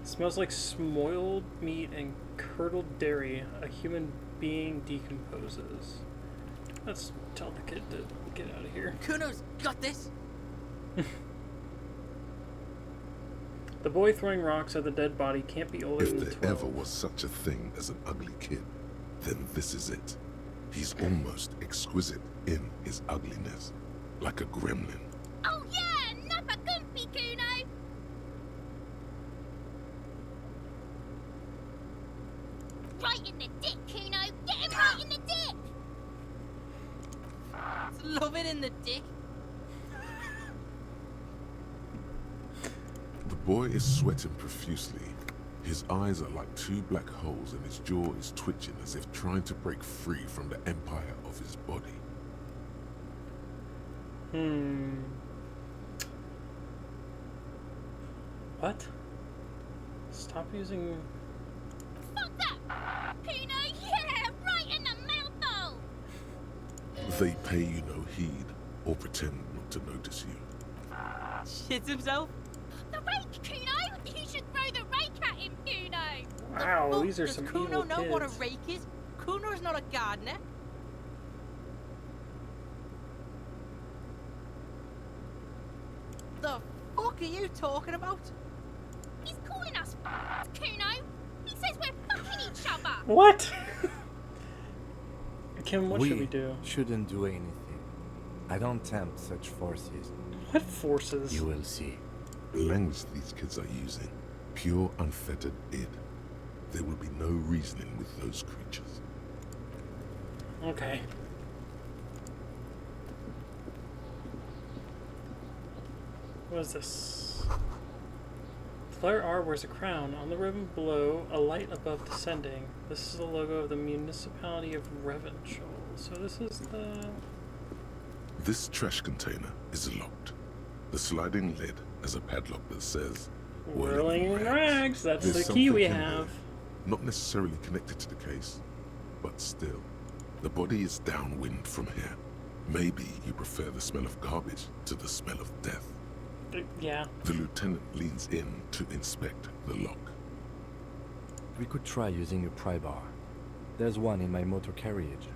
It smells like smoiled meat and curdled dairy. A human being decomposes. Let's tell the kid to get out of here. Kuno's got this. The boy throwing rocks at the dead body can't be older If than there 12. ever was such a thing as an ugly kid, then this is it. He's almost exquisite in his ugliness, like a gremlin. Oh yeah, nappa gumpy, Kuno! Right in the dick, Kuno! Get him right in the dick! Love it in the dick. The boy is sweating profusely. His eyes are like 2 black holes and his jaw is twitching as if trying to break free from the empire of his body. What? Stop using... Fuck that! Kuno, yeah! Right in the mouthful! They pay you no heed or pretend not to notice you. Shits himself? The rake, Kuno! You should throw the rake at him, Kuno! Wow, these are some Does Kuno evil know kids. what a rake is? Kuno's not a gardener. The fuck are you talking about? He's calling us Kuno! He says we're fucking each other! What? Kim, what should we do? Shouldn't do anything. I don't tempt such forces. What forces? You will see. The language these kids are using, pure unfettered id. There will be no reasoning with those creatures. Okay. What is this? The letter R wears a crown. On the ribbon below, a light above descending. This is the logo of the municipality of Revachol. So this is the... This trash container is locked. The sliding lid has a padlock that says... Whirling in rags. That's There's the key we something in have. there, not necessarily connected to the case, but still. The body is downwind from here. Maybe you prefer the smell of garbage to the smell of death. Yeah. The lieutenant leans in to inspect the lock. We could try using a pry bar. There's one in my motor carriage,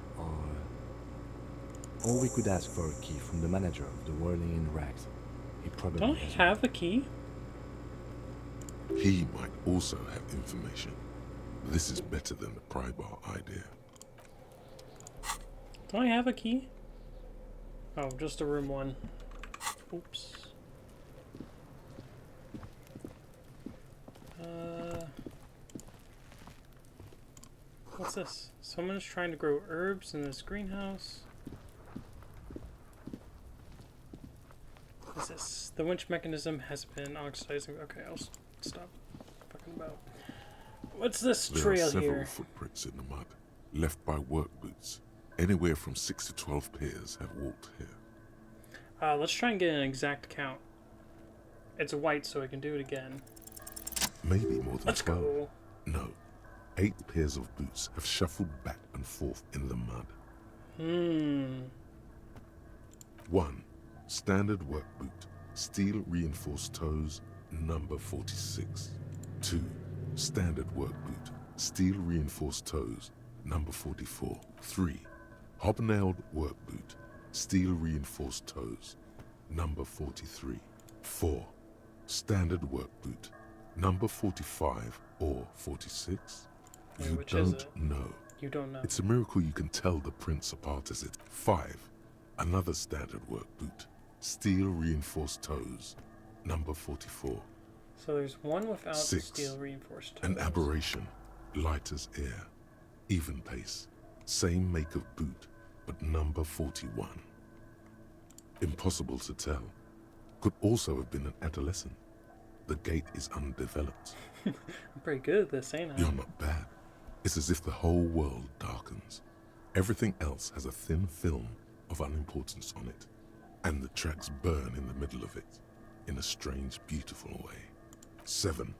or we could ask for a key from the manager of the Whirling in Rags. He probably Don't I has have a key? He might also have information. This is better than the pry bar idea. Do I have a key? Oh, just a room one. Oops. What's this? Someone's trying to grow herbs in this greenhouse. What's this? The winch mechanism has been oxidizing. Okay, I'll stop fucking about. What's this There trail are several here? footprints in the mud, left by work boots. Anywhere from 6 to 12 pairs have walked here. Let's try and get an exact count. It's white, so we can do it again. Maybe more than Let's 12. go. No. 8 pairs of boots have shuffled back and forth in the mud. 1. Standard work boot. Steel reinforced toes, number 46. 2. Standard work boot. Steel reinforced toes, number 44. 3. Hobnailed work boot. Steel reinforced toes, number 43. 4. Standard work boot. Number 45 or 46? You Which is don't it? know. You don't know. It's a miracle you can tell the prints apart as it. 5. Another standard work boot. Steel reinforced toes. Number 44. So there's one without 6. steel reinforced toes. An aberration. Light as air. Even pace. Same make of boot, but number 41. Impossible to tell. Could also have been an adolescent. The gait is undeveloped. I'm pretty good at this, ain't I? You're not bad. It's as if the whole world darkens. Everything else has a thin film of unimportance on it, and the tracks burn in the middle of it, in a strange, beautiful way. 7.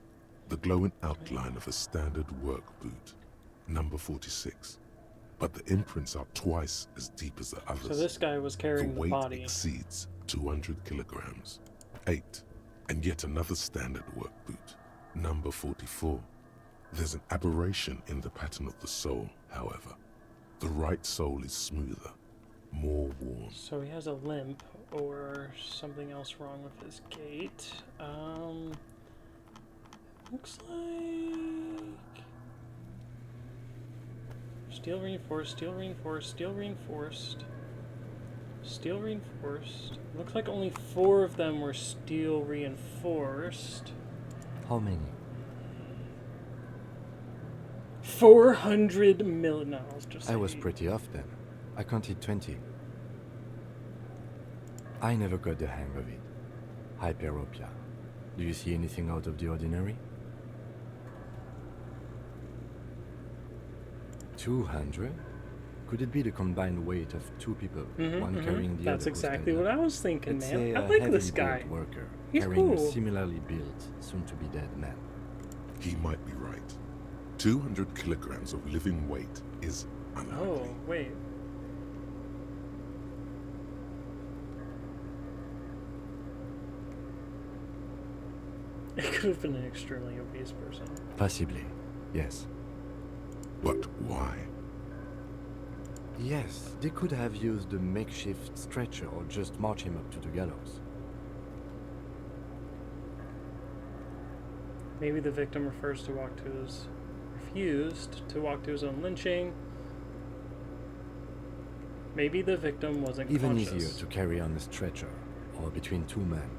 The glowing outline of a standard work boot, number 46. But the imprints are twice as deep as the others. So this guy was carrying the the weight body. exceeds 200 kilograms. 8. And yet another standard work boot, number 44. There's an aberration in the pattern of the sole, however. The right sole is smoother, more worn. So he has a limp or something else wrong with his gait. Looks like steel reinforced, steel reinforced, steel reinforced, steel reinforced. Looks like only 4 of them were steel reinforced. How many? 400 million. No, I was just. I was saying. pretty off then. I counted 20. I never got the hang of it. Hyperopia. Do you see anything out of the ordinary? 200? Could it be the combined weight of 2 people, one carrying the That's other? exactly what I was thinking, Let's man. say I a like heavily this guy. built worker He's carrying cool. a similarly built, soon-to-be-dead man. He might be right. 200 kilograms of living weight is unlikely. Oh, wait. It could have been an extremely obese person. Possibly, yes. But why? Yes, they could have used a makeshift stretcher or just march him up to the gallows. Maybe the victim refused to walk to his own lynching. Maybe the victim wasn't Even conscious. easier to carry on a stretcher, or between two men.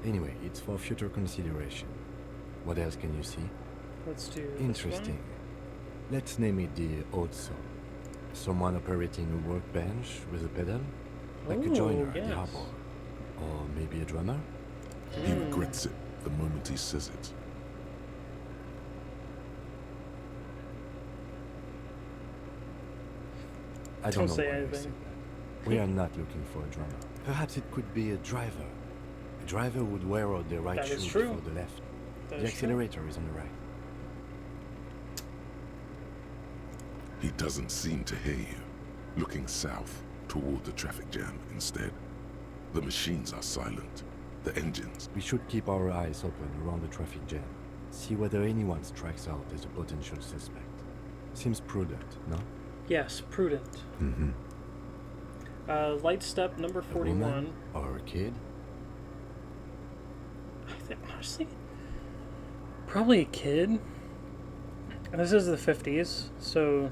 Anyway, it's for future consideration. What else can you see? Let's do Interesting. Let's name it the odd saw. Someone operating a workbench with a pedal? Like a joiner at the harbor. Or maybe a drummer? He regrets it the moment he says it. I don't know say why I anything. said that. We are not looking for a drummer. Perhaps it could be a driver. A driver would wear out the right That is shoe true. before the left. That The is true. accelerator is on the right. He doesn't seem to hear you, looking south toward the traffic jam instead. The machines are silent. The engines. We should keep our eyes open around the traffic jam. See whether anyone strikes out as a potential suspect. Seems prudent, no? Yes, prudent. Mm-hmm. Light step number 41. A woman or a kid? I think, honestly, probably a kid. And this is the 50s, so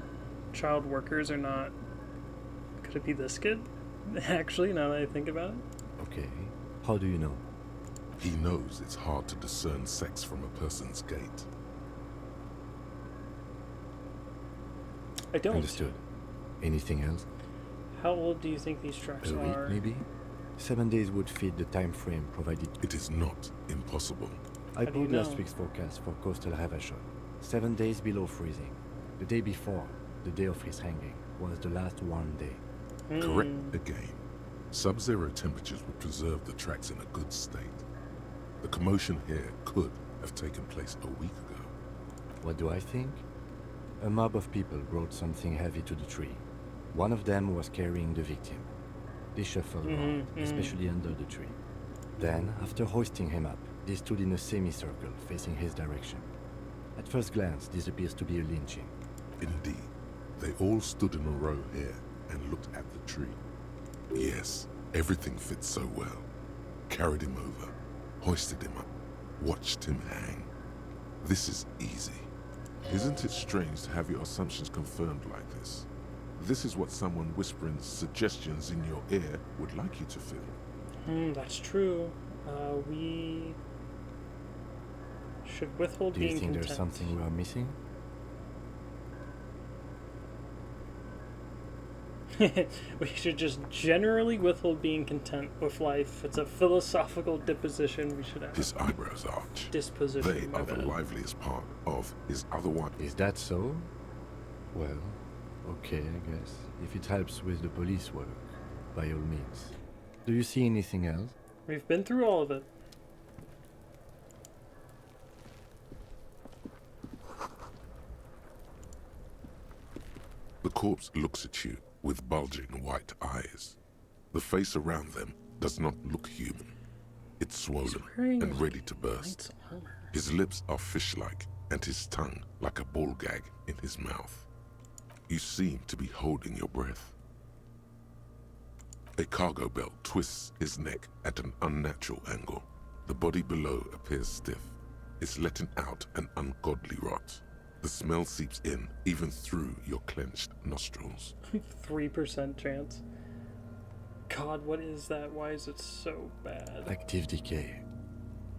child workers are not... Could it be this kid? Actually, now that I think about it. Okay. How do you know? He knows it's hard to discern sex from a person's gait. I don't. Understood. Anything else? How old do you think these trucks A week, are? maybe? 7 days would fit the time frame provided. It is not impossible. How I do you pulled last know? week's forecast for coastal Havashon. 7 days below freezing. The day before, the day of his hanging, was the last warm day. Correct again. Sub-zero temperatures would preserve the tracks in a good state. The commotion here could have taken place a week ago. What do I think? A mob of people brought something heavy to the tree. One of them was carrying the victim. They shuffled around, especially under the tree. Then, after hoisting him up, they stood in a semicircle facing his direction. At first glance, this appears to be a lynching. Indeed. They all stood in a row here and looked at the tree. Yes, everything fits so well. Carried him over, hoisted him up, watched him hang. This is easy. Isn't it strange to have your assumptions confirmed like this? This is what someone whispering suggestions in your ear would like you to feel. That's true. We should withhold Do you being think content. there's something we are missing? We should just generally withhold being content with life. It's a philosophical disposition we should have. His eyebrows arch. Disposition, They my are the bad. liveliest part of his otherwise. Is that so? Well, okay, I guess. If it helps with the police work, by all means. Do you see anything else? We've been through all of it. The corpse looks at you with bulging white eyes. The face around them does not look human. It's swollen wearing and ready to burst. Knight's armor. His lips are fish-like and his tongue like a ball gag in his mouth. You seem to be holding your breath. A cargo belt twists his neck at an unnatural angle. The body below appears stiff. It's letting out an ungodly rot. The smell seeps in, even through your clenched nostrils. 3% chance. God, what is that? Why is it so bad? Active decay.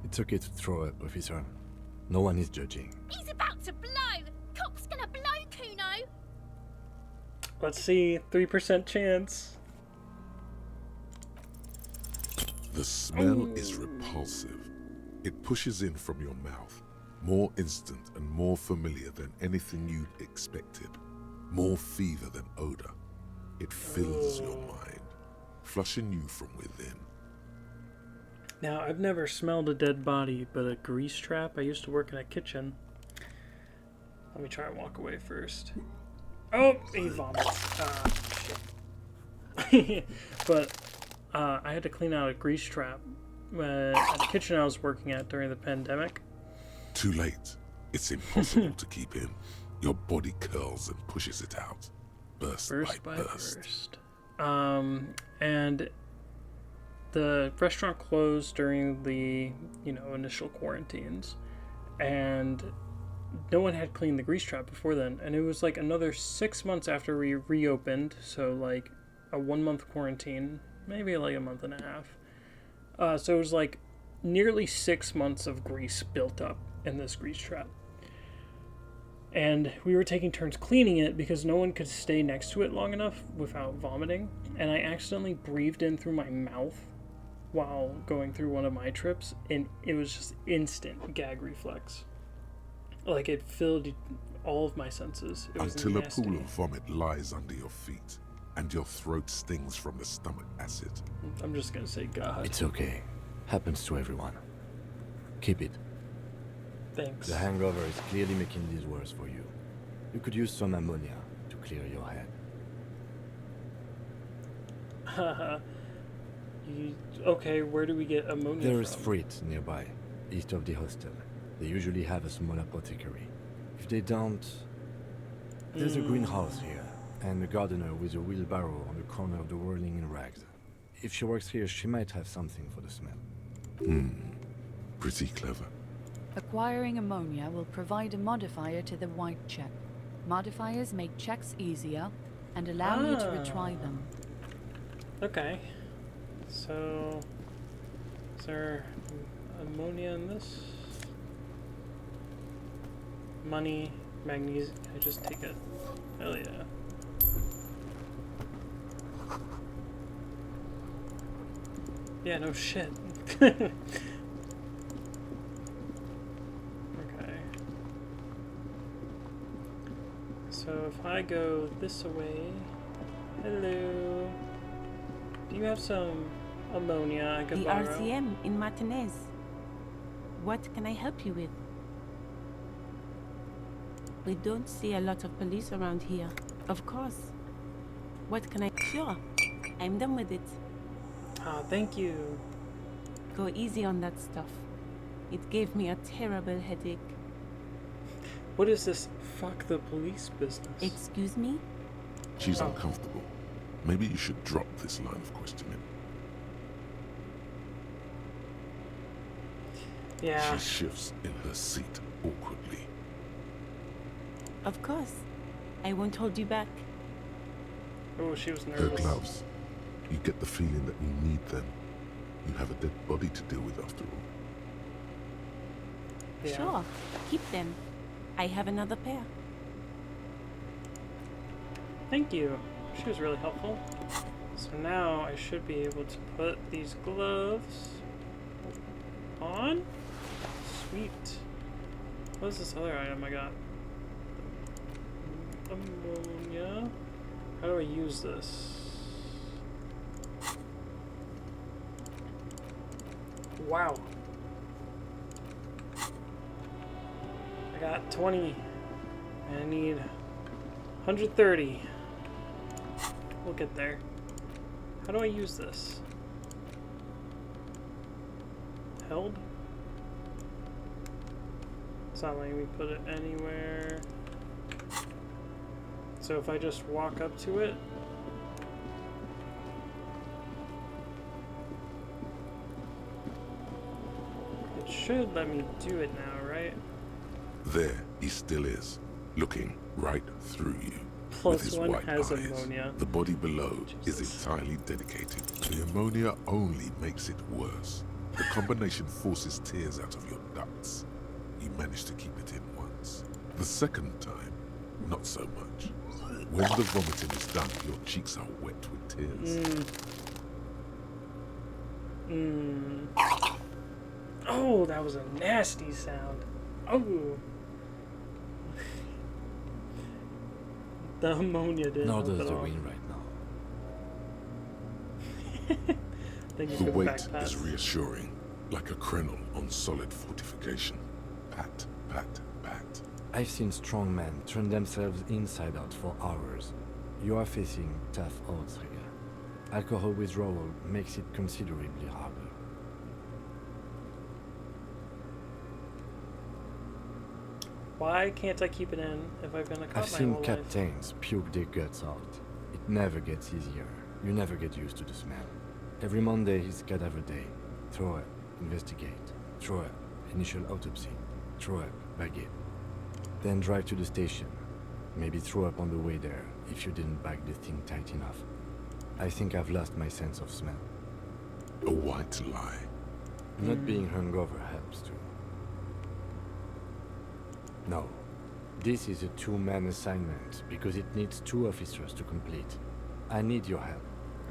It's okay to throw up, officer. No one is judging. He's about to blow! Cock's gonna blow, Kuno! Let's see. 3% chance. The smell is repulsive. It pushes in from your mouth, more instant and more familiar than anything you'd expected. More fever than odor. It fills your mind, flushing you from within. Now, I've never smelled a dead body, but a grease trap. I used to work in a kitchen. Let me try and walk away first. Oh, he vomits. Shit. But I had to clean out a grease trap at the kitchen I was working at during the pandemic. Too late. It's impossible to keep in. Your body curls and pushes it out. Burst by burst. And the restaurant closed during the, initial quarantines. And no one had cleaned the grease trap before then. And it was like another 6 months after we reopened. So like a 1 month quarantine, maybe like a month and a half. So it was like nearly 6 months of grease built up in this grease trap. And we were taking turns cleaning it because no one could stay next to it long enough without vomiting. And I accidentally breathed in through my mouth while going through one of my trips, and it was just instant gag reflex. Like, it filled all of my senses. It was until nasty. A pool of vomit lies under your feet, and your throat stings from the stomach acid. I'm just gonna say God. It's okay. Happens to everyone. Keep it. Thanks. The hangover is clearly making this worse for you. You could use some ammonia to clear your head. Okay, where do we get ammonia There is from? Frit nearby, east of the hostel. They usually have a small apothecary. If they don't, there's a greenhouse here, and a gardener with a wheelbarrow on the corner of the whirling in rags. If she works here, she might have something for the smell. Pretty clever. Acquiring ammonia will provide a modifier to the white check. Modifiers make checks easier and allow you to retry them. Okay. So, is there ammonia in this? Money, magnesium. I just take it. Hell yeah. Yeah, no shit. Okay. So if I go this way, hello. Do you have some ammonia I could The borrow? RCM in Martinez. What can I help you with? We don't see a lot of police around here. Of course. What can I... Sure. I'm done with it. Ah, thank you. Go easy on that stuff. It gave me a terrible headache. What is this fuck the police business? Excuse me? She's uncomfortable. Maybe you should drop this line of questioning. Yeah. She shifts in her seat awkwardly. Of course. I won't hold you back. Oh, she was Her nervous. gloves. You get the feeling that you need them. You have a dead body to deal with after all. Yeah. Sure. Keep them. I have another pair. Thank you. She was really helpful. So now I should be able to put these gloves on. Sweet. What is this other item I got? Ammonia. How do I use this? Wow. I got 20. And I need 130. We'll get there. How do I use this? Held? It's not letting me put it anywhere. So if I just walk up to it, it should let me do it now, right? There he still is, looking right through you. Plus with his one white has eyes. ammonia. The body below is entirely dedicated. The ammonia only makes it worse. The combination forces tears out of your ducts. You manage to keep it in once. The second time, not so much. When the vomiting is done, your cheeks are wet with tears. Oh, that was a nasty sound. Oh. The ammonia didn't Nor help does at the all. wind right now. Thank you The for the weight back pass. is reassuring, like a crenel on solid fortification. Pat, pat, pat. I've seen strong men turn themselves inside out for hours. You are facing tough odds here. Alcohol withdrawal makes it considerably harder. Why can't I keep it in if I've been a cop I've my seen whole life? captains puke their guts out. It never gets easier. You never get used to the smell. Every Monday is cadaver day. Throw up, investigate. Throw up, initial autopsy. Throw up, bag it. Then drive to the station. Maybe throw up on the way there if you didn't bag the thing tight enough. I think I've lost my sense of smell. A white lie. Not being hungover helps too. No. This is a two-man assignment because it needs 2 officers to complete. I need your help.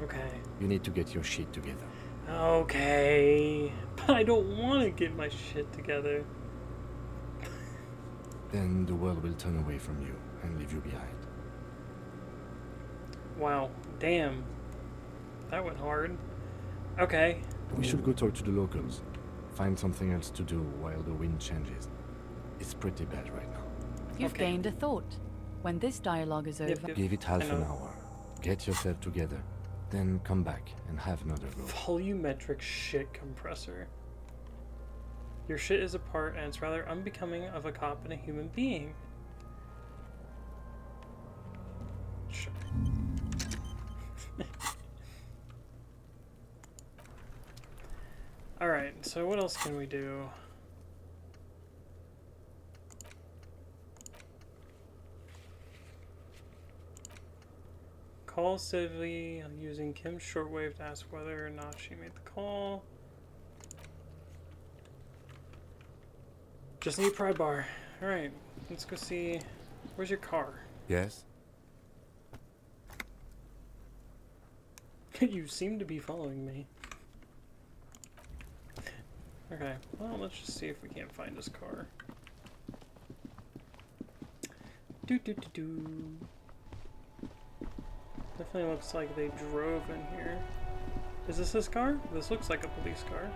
Okay. You need to get your shit together. Okay. But I don't want to get my shit together. Then the world will turn away from you and leave you behind. Wow. Damn. That went hard. Okay. We should go talk to the locals. Find something else to do while the wind changes. It's pretty bad right now. You've gained a thought. When this dialogue is over... Give it half an hour. Get yourself together. Then come back and have another go. Volumetric shit compressor. Your shit is apart and it's rather unbecoming of a cop and a human being. Sure. Alright, so what else can we do? Call Sylvie using Kim's shortwave to ask whether or not she made the call. Just need pry bar. Alright, let's go see. Where's your car? Yes? You seem to be following me. Okay, well, let's just see if we can't find his car. Definitely looks like they drove in here. Is this his car? This looks like a police car.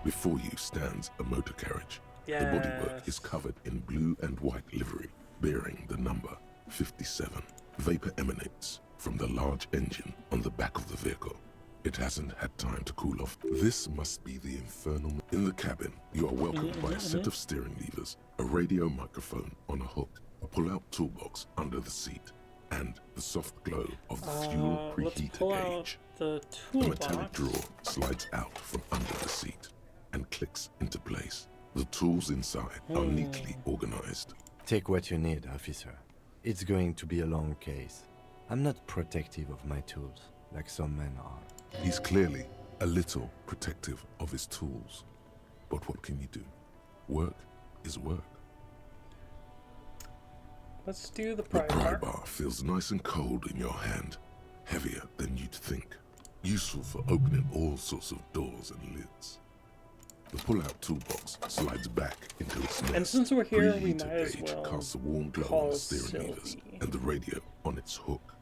Before you stands a motor carriage. Yes. The bodywork is covered in blue and white livery, bearing the number 57. Vapor emanates from the large engine on the back of the vehicle. It hasn't had time to cool off. This must be the infernal... In the cabin, you are welcomed by a set of steering levers, a radio microphone on a hook, a pull-out toolbox under the seat, and the soft glow of the fuel preheater gauge. The metallic drawer slides out from under the seat and clicks into place. The tools inside are neatly organized. Take what you need, officer. It's going to be a long case. I'm not protective of my tools, like some men are. He's clearly a little protective of his tools. But what can you do? Work is work. Let's do the The pry pry bar. bar feels nice and cold in your hand, heavier than you'd think. Useful for opening all sorts of doors and lids. The pull-out toolbox slides back into its nest. And since we're here, we Preheater might as gauge well casts a warm glow call on the steering levers Sylvie. and the radio on its hook.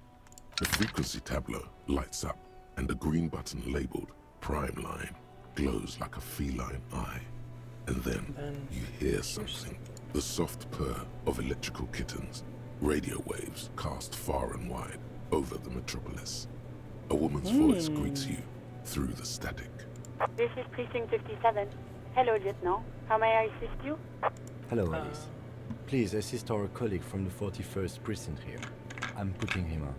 The frequency tableau lights up, and the green button labeled Prime Line glows like a feline eye. And then you hear something. The soft purr of electrical kittens. Radio waves cast far and wide over the metropolis. A woman's voice greets you through the static. This is Precinct 57. Hello, Lieutenant. How may I assist you? Hello, Alice. Please assist our colleague from the 41st precinct here. I'm putting him on.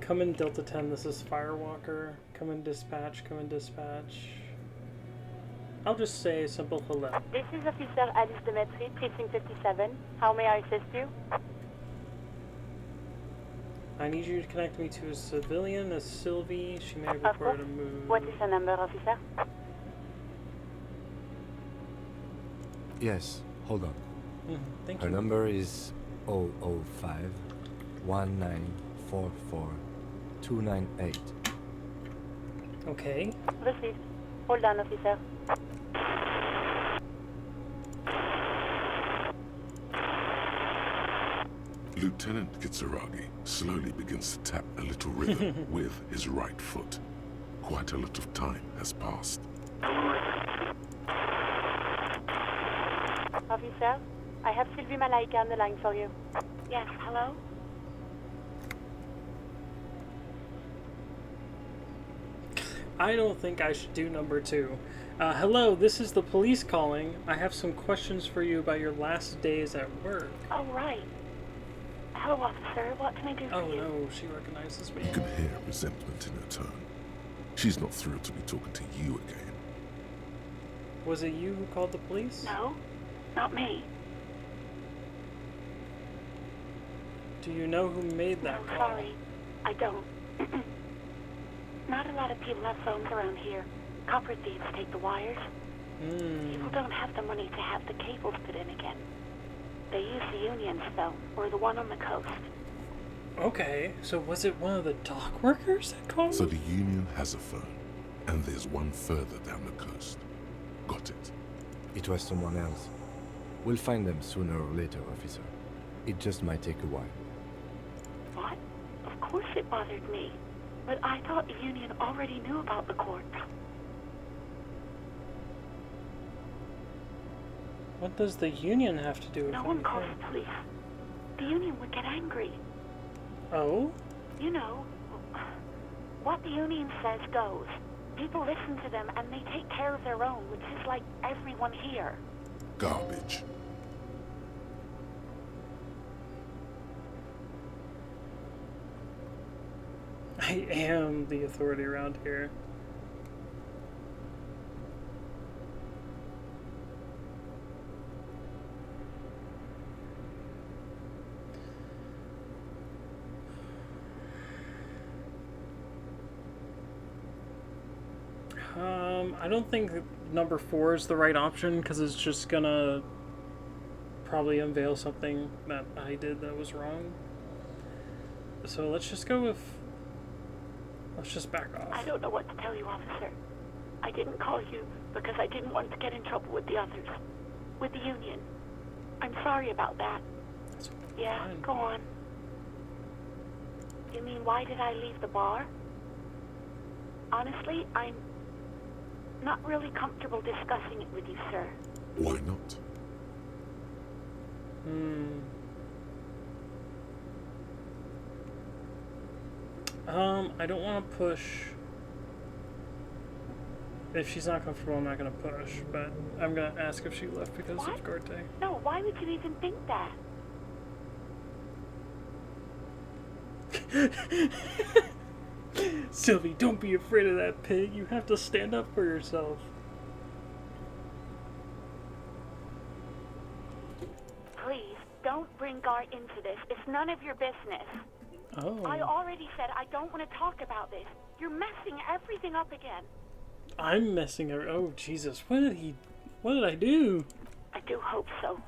Come in Delta 10, this is Firewalker. Come in dispatch, come in dispatch. I'll just say a simple hello. This is Officer Alice Demetri, Precinct 57. How may I assist you? I need you to connect me to a civilian, a Sylvie. She may have Of reported course. a move. What is the number, Officer? Yes, hold on. Thank Her you. number is 005 1944 298. Okay. Received. Hold on, Officer. Lieutenant Kitsuragi slowly begins to tap a little rhythm with his right foot. Quite a lot of time has passed. Officer, I have Sylvie Malaika on the line for you. Yes, hello? I don't think I should do number 2. Hello, this is the police calling. I have some questions for you about your last days at work. Oh, right. Hello, officer. What can I do for you? Oh no, she recognizes me. You can hear resentment in her tone. She's not thrilled to be talking to you again. Was it you who called the police? No, not me. Do you know who made that No, call? sorry. I don't. Not a lot of people have phones around here. Copper thieves take the wires. People don't have the money to have the cables put in again. They use the Union's though, or the one on the coast. Okay, so was it one of the dock workers that called? So the Union has a phone, and there's one further down the coast. Got it. It was someone else. We'll find them sooner or later, officer. It just might take a while. What? Of course it bothered me. But I thought the Union already knew about the court. What does the Union have to do with No one calls the police. The Union would get angry. Oh? You know, what the Union says goes. People listen to them and they take care of their own, which is like everyone here. Garbage. I am the authority around here. I don't think number 4 is the right option because it's just gonna probably unveil something that I did that was wrong. So let's just go with... Let's just back off. I don't know what to tell you, officer. I didn't call you because I didn't want to get in trouble with the others. With the Union. I'm sorry about that. That's yeah, fine. Go on. You mean, why did I leave the bar? Honestly, I'm not really comfortable discussing it with you, sir. Why not? I don't want to push. If she's not comfortable, I'm not going to push. But I'm going to ask if she left because What? of Garte. No, why would you even think that? Sylvie, don't be afraid of that pig. You have to stand up for yourself. Please, don't bring Gart into this. It's none of your business. Oh. I already said I don't want to talk about this. You're messing everything up again. I'm messing her. Oh, Jesus. What did I do? I do hope so.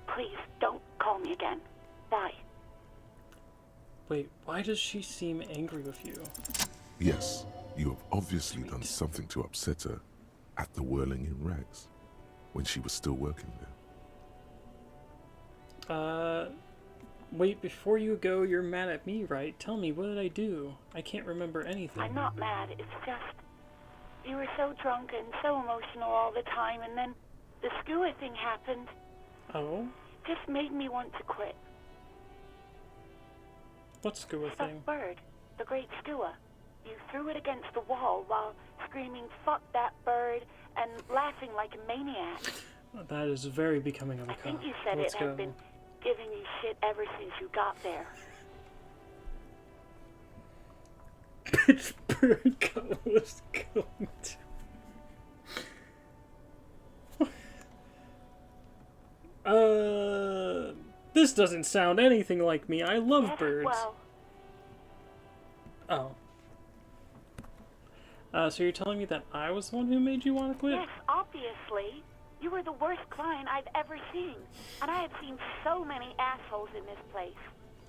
Please, don't call me again. Bye. Wait, why does she seem angry with you? Yes, you have obviously done something to upset her at the Whirling in Rags when she was still working there. Wait, before you go, you're mad at me, right? Tell me, what did I do? I can't remember anything. I'm not mad. It's just you were so drunk and so emotional all the time, and then the skua thing happened. Oh? Just made me want to quit. What skua thing? The bird, the great skua. You threw it against the wall while screaming, "Fuck that bird," and laughing like a maniac. That is very becoming of a I cop. think you said Let's it go. had been giving you shit ever since you got there. Bitch bird was going to... This doesn't sound anything like me. I love Yes, birds. well, Oh. So you're telling me that I was the one who made you want to quit? yes, obviously. You were the worst client I've ever seen. And I have seen so many assholes in this place.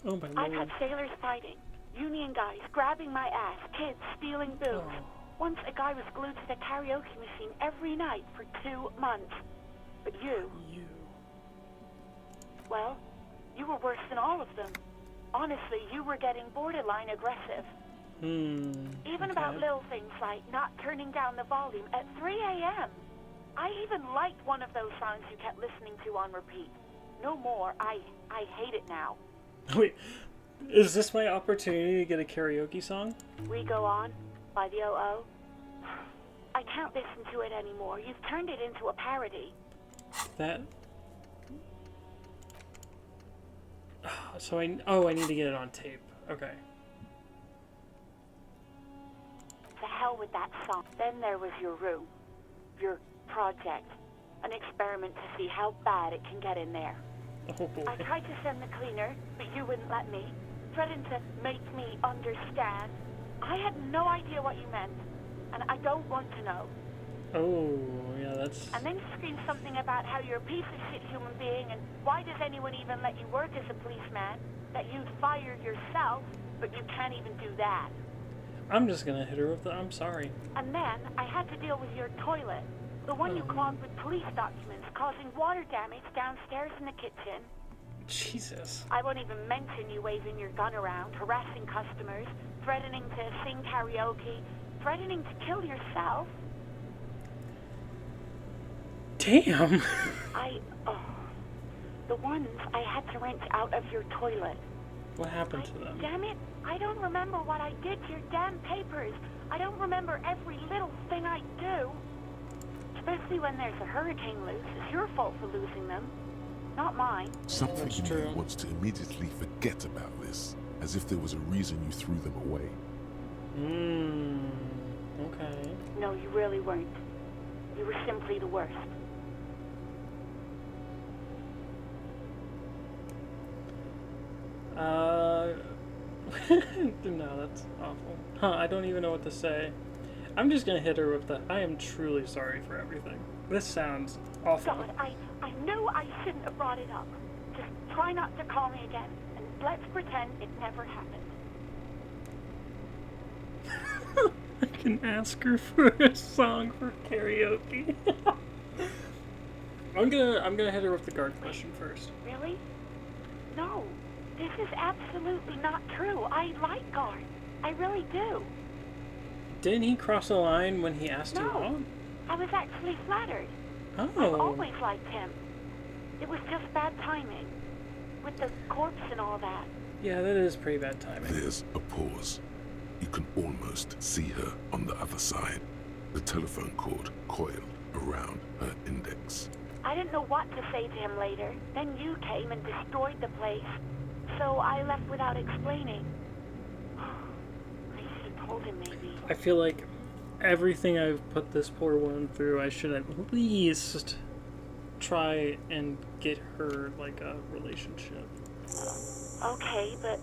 Oh my I've had lord. sailors fighting, union guys grabbing my ass, kids stealing booze. Oh. Once a guy was glued to the karaoke machine every night for 2 months. But you, well, you were worse than all of them. Honestly, you were getting borderline aggressive. Even about little things like not turning down the volume at 3 a.m. I even liked one of those songs you kept listening to on repeat. No more. I hate it now. Wait, is this my opportunity to get a karaoke song? We Go On by the O.O. I can't listen to it anymore. You've turned it into a parody. That... So I need to get it on tape. Okay. The hell with that song. Then there was your room. Your project. An experiment to see how bad it can get in there. Oh boy. I tried to send the cleaner, but you wouldn't let me. Threatened to make me understand. I had no idea what you meant, and I don't want to know. Oh, yeah, that's... And then you screamed something about how you're a piece of shit human being, and why does anyone even let you work as a policeman? That you'd fire yourself, but you can't even do that. I'm just gonna hit her with the I'm sorry. And then I had to deal with your toilet. The one you clogged with police documents, causing water damage downstairs in the kitchen. Jesus. I won't even mention you waving your gun around, harassing customers, threatening to sing karaoke, threatening to kill yourself. Damn. The ones I had to wrench out of your toilet. What happened to them? Damn it, I don't remember what I did to your damn papers. I don't remember every little thing I do. Especially when there's a hurricane loose. It's your fault for losing them, not mine. Something in me wants to immediately forget about this, as if there was a reason you threw them away. Okay. No, you really weren't. You were simply the worst. No, that's awful. Huh, I don't even know what to say. I'm just gonna hit her with the I am truly sorry for everything. This sounds awful. God, I knew I shouldn't have brought it up. Just try not to call me again, and let's pretend it never happened. I can ask her for a song for karaoke. I'm gonna hit her with the guard question first. Really? No. This is absolutely not true. I like Guard. I really do. Didn't he cross the line when he asked you out? I was actually flattered. Oh. I've always liked him. It was just bad timing. With the corpse and all that. Yeah, that is pretty bad timing. There's a pause. You can almost see her on the other side. The telephone cord coiled around her index. I didn't know what to say to him later. Then you came and destroyed the place. So I left without explaining. I should have told him maybe. I feel like everything I've put this poor woman through, I should at least try and get her, like, a relationship. Okay, but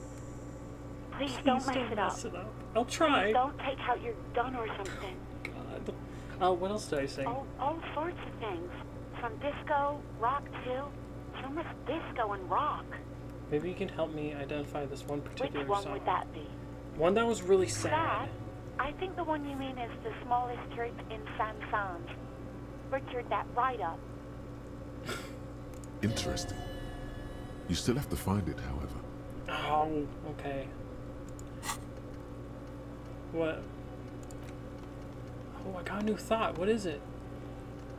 please don't mess it up. I'll try. Please don't take out your gun or something. God. What else did I sing? All sorts of things. From disco, rock too. So much disco and rock. Maybe you can help me identify this one particular song. Which one song. would that be? One that was really sad. Sad? I think the one you mean is The Smallest Church in Saint-Saëns. Richard, that right up. Interesting. You still have to find it, however. Oh, okay. What? Oh, I got a new thought. What is it?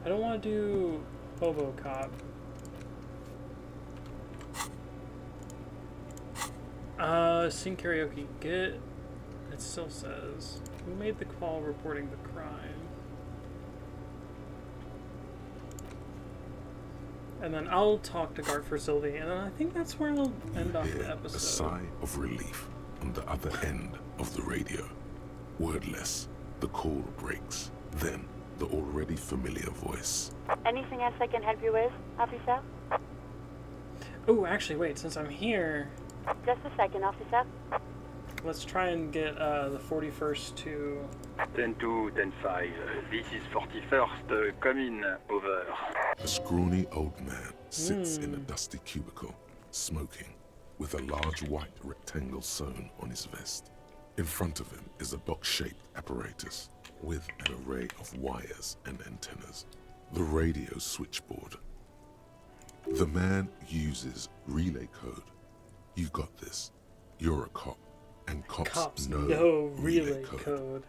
I don't want to do Hobo Cop. Sing karaoke. Get. It still says. Who made the call reporting the crime? And then I'll talk to Gart for Sylvie, and then I think that's where I'll end off the episode. A sigh of relief on the other end of the radio. Wordless, the call breaks. Then, the already familiar voice. Anything else I can help you with, officer? Oh, actually, wait, since I'm here... Just a second, officer. Let's try and get the 41st to... 10-2, 10-5. This is 41st, come in, over. A scrawny old man sits in a dusty cubicle, smoking, with a large white rectangle sewn on his vest. In front of him is a box-shaped apparatus with an array of wires and antennas. The radio switchboard. The man uses relay code. You got this. You're a cop, and cops know relay code.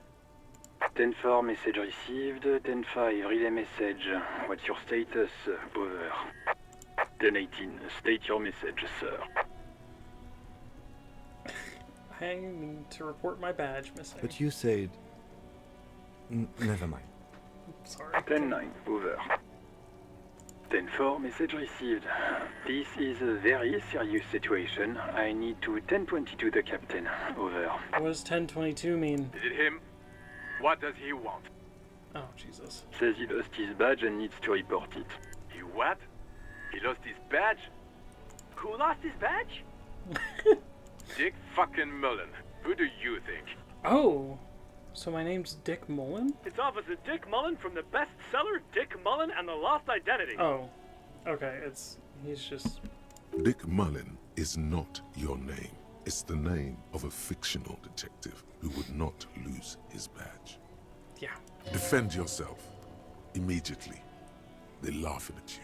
10-4, message received. 10-5, relay message. What's your status? Over. 10-18, state your message, sir. I need to report my badge missing. But you said... never mind. Sorry. 10-9, over. 10-4, message received. This is a very serious situation. I need to 10-22 the captain. Over. What does 1022 mean? Is it him? What does he want? Oh, Jesus. Says he lost his badge and needs to report it. He what? He lost his badge? Who lost his badge? Dick fucking Mullen. Who do you think? Oh, so my name's Dick Mullen? It's Officer Dick Mullen from the bestseller Dick Mullen and the Lost Identity. Oh, okay, he's just... Dick Mullen is not your name. It's the name of a fictional detective who would not lose his badge. Yeah. Defend yourself. Immediately. They're laughing at you.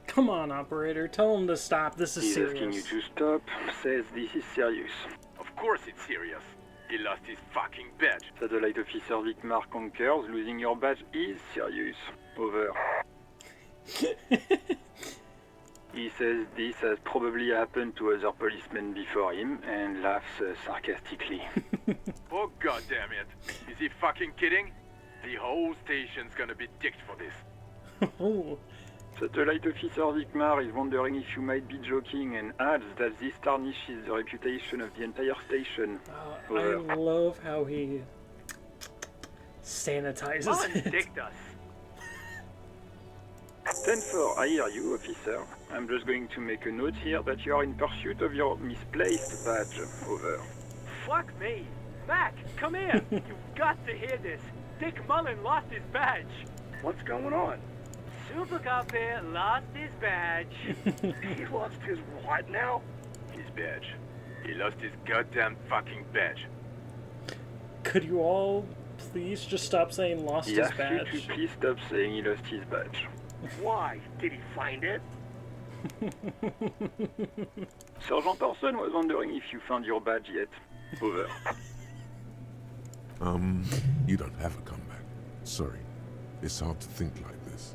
Come on, operator. Tell him to stop. This is He's serious. asking you to stop. Says this is serious. Of course it's serious. He lost his fucking badge. Satellite Officer Vicmar concurs. Losing your badge is serious. Over. He says this has probably happened to other policemen before him and laughs sarcastically. Oh god damn it. Is he fucking kidding? The whole station's gonna be dicked for this. Oh. Satellite Officer Vicmar is wondering if you might be joking and adds that this tarnishes the reputation of the entire station. I love how he sanitizes it. Dicked us. 10-4, I hear you, officer. I'm just going to make a note here that you are in pursuit of your misplaced badge. Over. Fuck me. Mac, come here. You've got to hear this. Dick Mullen lost his badge. What's going on? Super Cop here lost his badge. He lost his what now? His badge. He lost his goddamn fucking badge. Could you all please just stop saying lost his badge? He asked you to please stop saying he lost his badge. Why? Did he find it? Sergeant Person was wondering if you found your badge yet. Over. You don't have a comeback. Sorry. It's hard to think like this.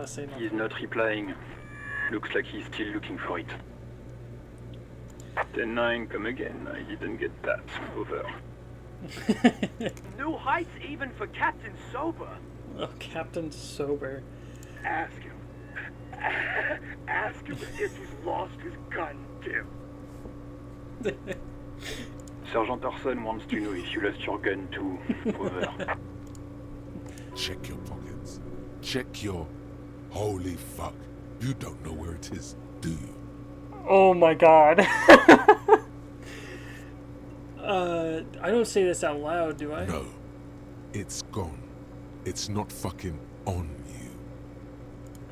Say nothing. He's not replying. Looks like he's still looking for it. 10-9, come again. I didn't get that. Over. New heights even for Captain Sober. Oh, Captain Sober. Ask him. Ask him if he's lost his gun, Tim. Sergeant Person wants to know if you lost your gun too. Over. Check your pockets. Check your... Holy fuck. You don't know where it is, do you? Oh my god. I don't say this out loud, do I? No. It's gone. It's not fucking on you.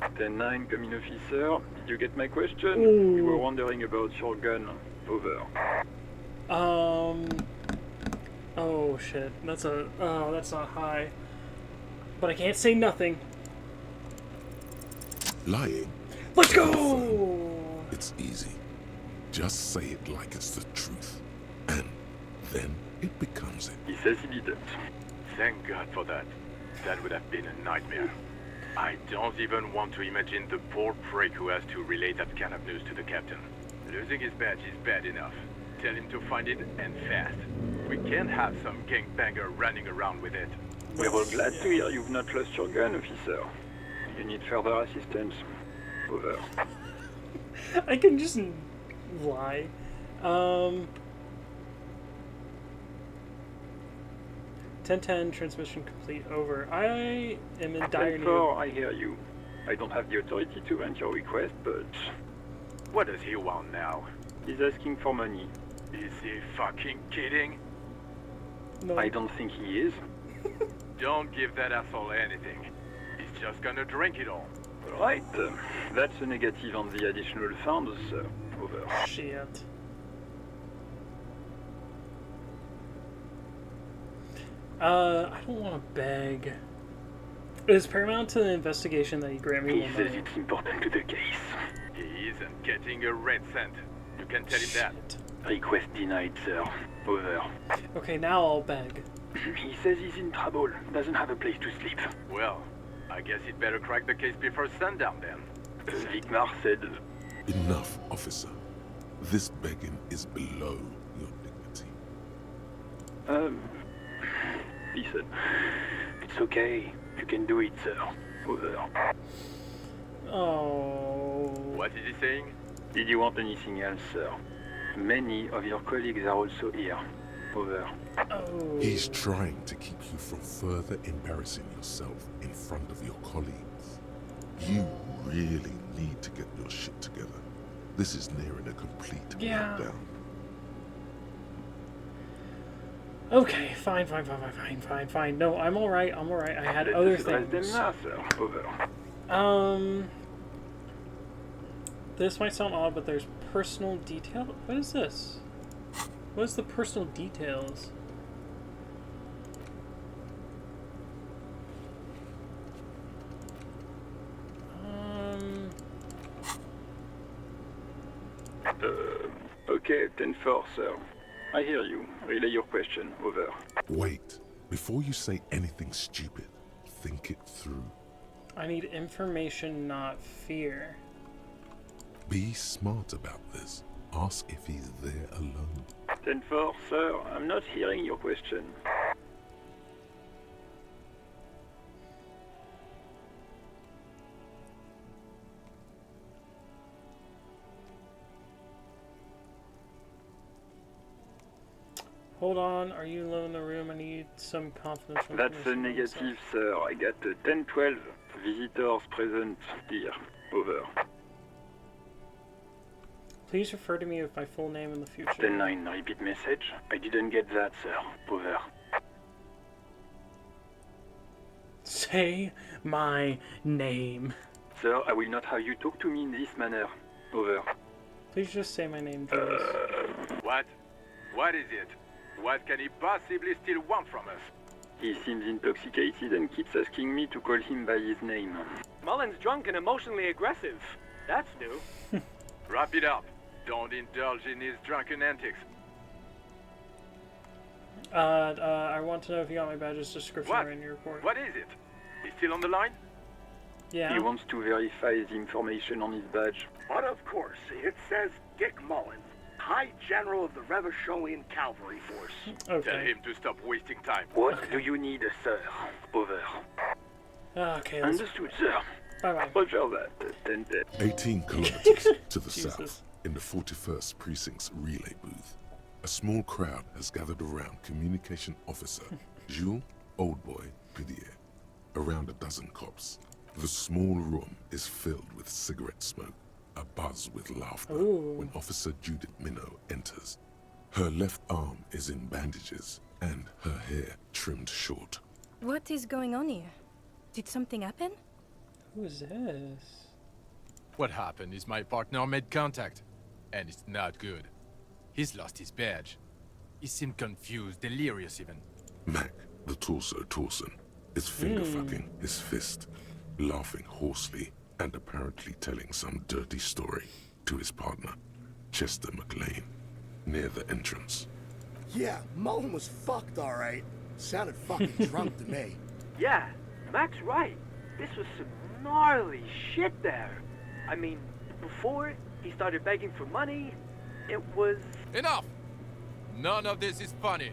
10-9, come in, officer. Did you get my question? Ooh. You were wondering about your gun. Over. Oh shit. That's not high. But I can't say nothing. Lying? Let's go! It's easy. Just say it like it's the truth. And then it becomes it. He says he didn't. Thank God for that. That would have been a nightmare. I don't even want to imagine the poor prick who has to relay that kind of news to the captain. Losing his badge is bad enough. Tell him to find it, and fast. We can't have some gangbanger running around with it. We're all glad to hear you've not lost your gun, officer. You need further assistance. Over. I can just lie. 10-10, transmission complete. Over. I am in dire need. I hear you. I don't have the authority to grant your request, but... What does he want now? He's asking for money. Is he fucking kidding? No. I don't think he is. Don't give that asshole anything. He's just gonna drink it all. Right. That's a negative on the additional funds, sir. Over. Shit. I don't want to beg. It is paramount to the investigation that you grant me He more says money. it's important to the case. He isn't getting a red cent. You can tell him that. Request denied, sir. Over. Okay, now I'll beg. He says he's in trouble. Doesn't have a place to sleep. Well, I guess he'd better crack the case before sundown then. Vicmar said... Enough, officer. This begging is below your dignity. Listen. It's okay. You can do it, sir. Over. Oh. What is he saying? Did you want anything else, sir? Many of your colleagues are also here. Over. Oh. He's trying to keep you from further embarrassing yourself in front of your colleagues. You really need to get your shit together. This is nearing a complete meltdown. Okay, fine. No, I'm alright. I had other things. This might sound odd, but there's personal detail. What is this? What is the personal details? Okay, 10-4, sir. I hear you. Relay your question. Over. Wait. Before you say anything stupid, think it through. I need information, not fear. Be smart about this. Ask if he's there alone. 10-4, sir. I'm not hearing your question. Hold on, are you alone in the room? I need some confidential That's a information. negative, sir. I got 10-12 visitors present here. Over. Please refer to me with my full name in the future. 10-9, repeat message. I didn't get that, sir. Over. Say my name. Sir, I will not have you talk to me in this manner. Over. Please just say my name, Jules. What? What is it? What can he possibly still want from us? He seems intoxicated and keeps asking me to call him by his name. Mullen's drunk and emotionally aggressive. That's new. Wrap it up. Don't indulge in his drunken antics. I want to know if you got my badge's description What? in your report. What is it? He's still on the line? Yeah. He wants to verify the information on his badge. But of course, it says Dick Mullen, High General of the Revacholian Cavalry Force. Okay. Tell him to stop wasting time. What do you need, sir? Over. Okay, Understood, sir. Bye-bye. Roger that. 10-10. 18 kilometers to the Jesus. south, in the 41st Precinct's relay booth, a small crowd has gathered around Communication Officer Jules Oldboy Pidier. Around a dozen cops. The small room is filled with cigarette smoke, a buzz with laughter when Officer Judith Minot enters. Her left arm is in bandages and her hair trimmed short. What is going on here? Did something happen? Who is this? What happened is my partner made contact, and it's not good. He's lost his badge. He seemed confused, delirious even. Mac, the torso Torson, is finger-fucking his fist, laughing hoarsely and apparently telling some dirty story to his partner, Chester McLean, near the entrance. Yeah, Mullen was fucked, all right. Sounded fucking drunk to me. Yeah, Mac's right. This was some gnarly shit there. I mean, before he started begging for money, it was... Enough! None of this is funny.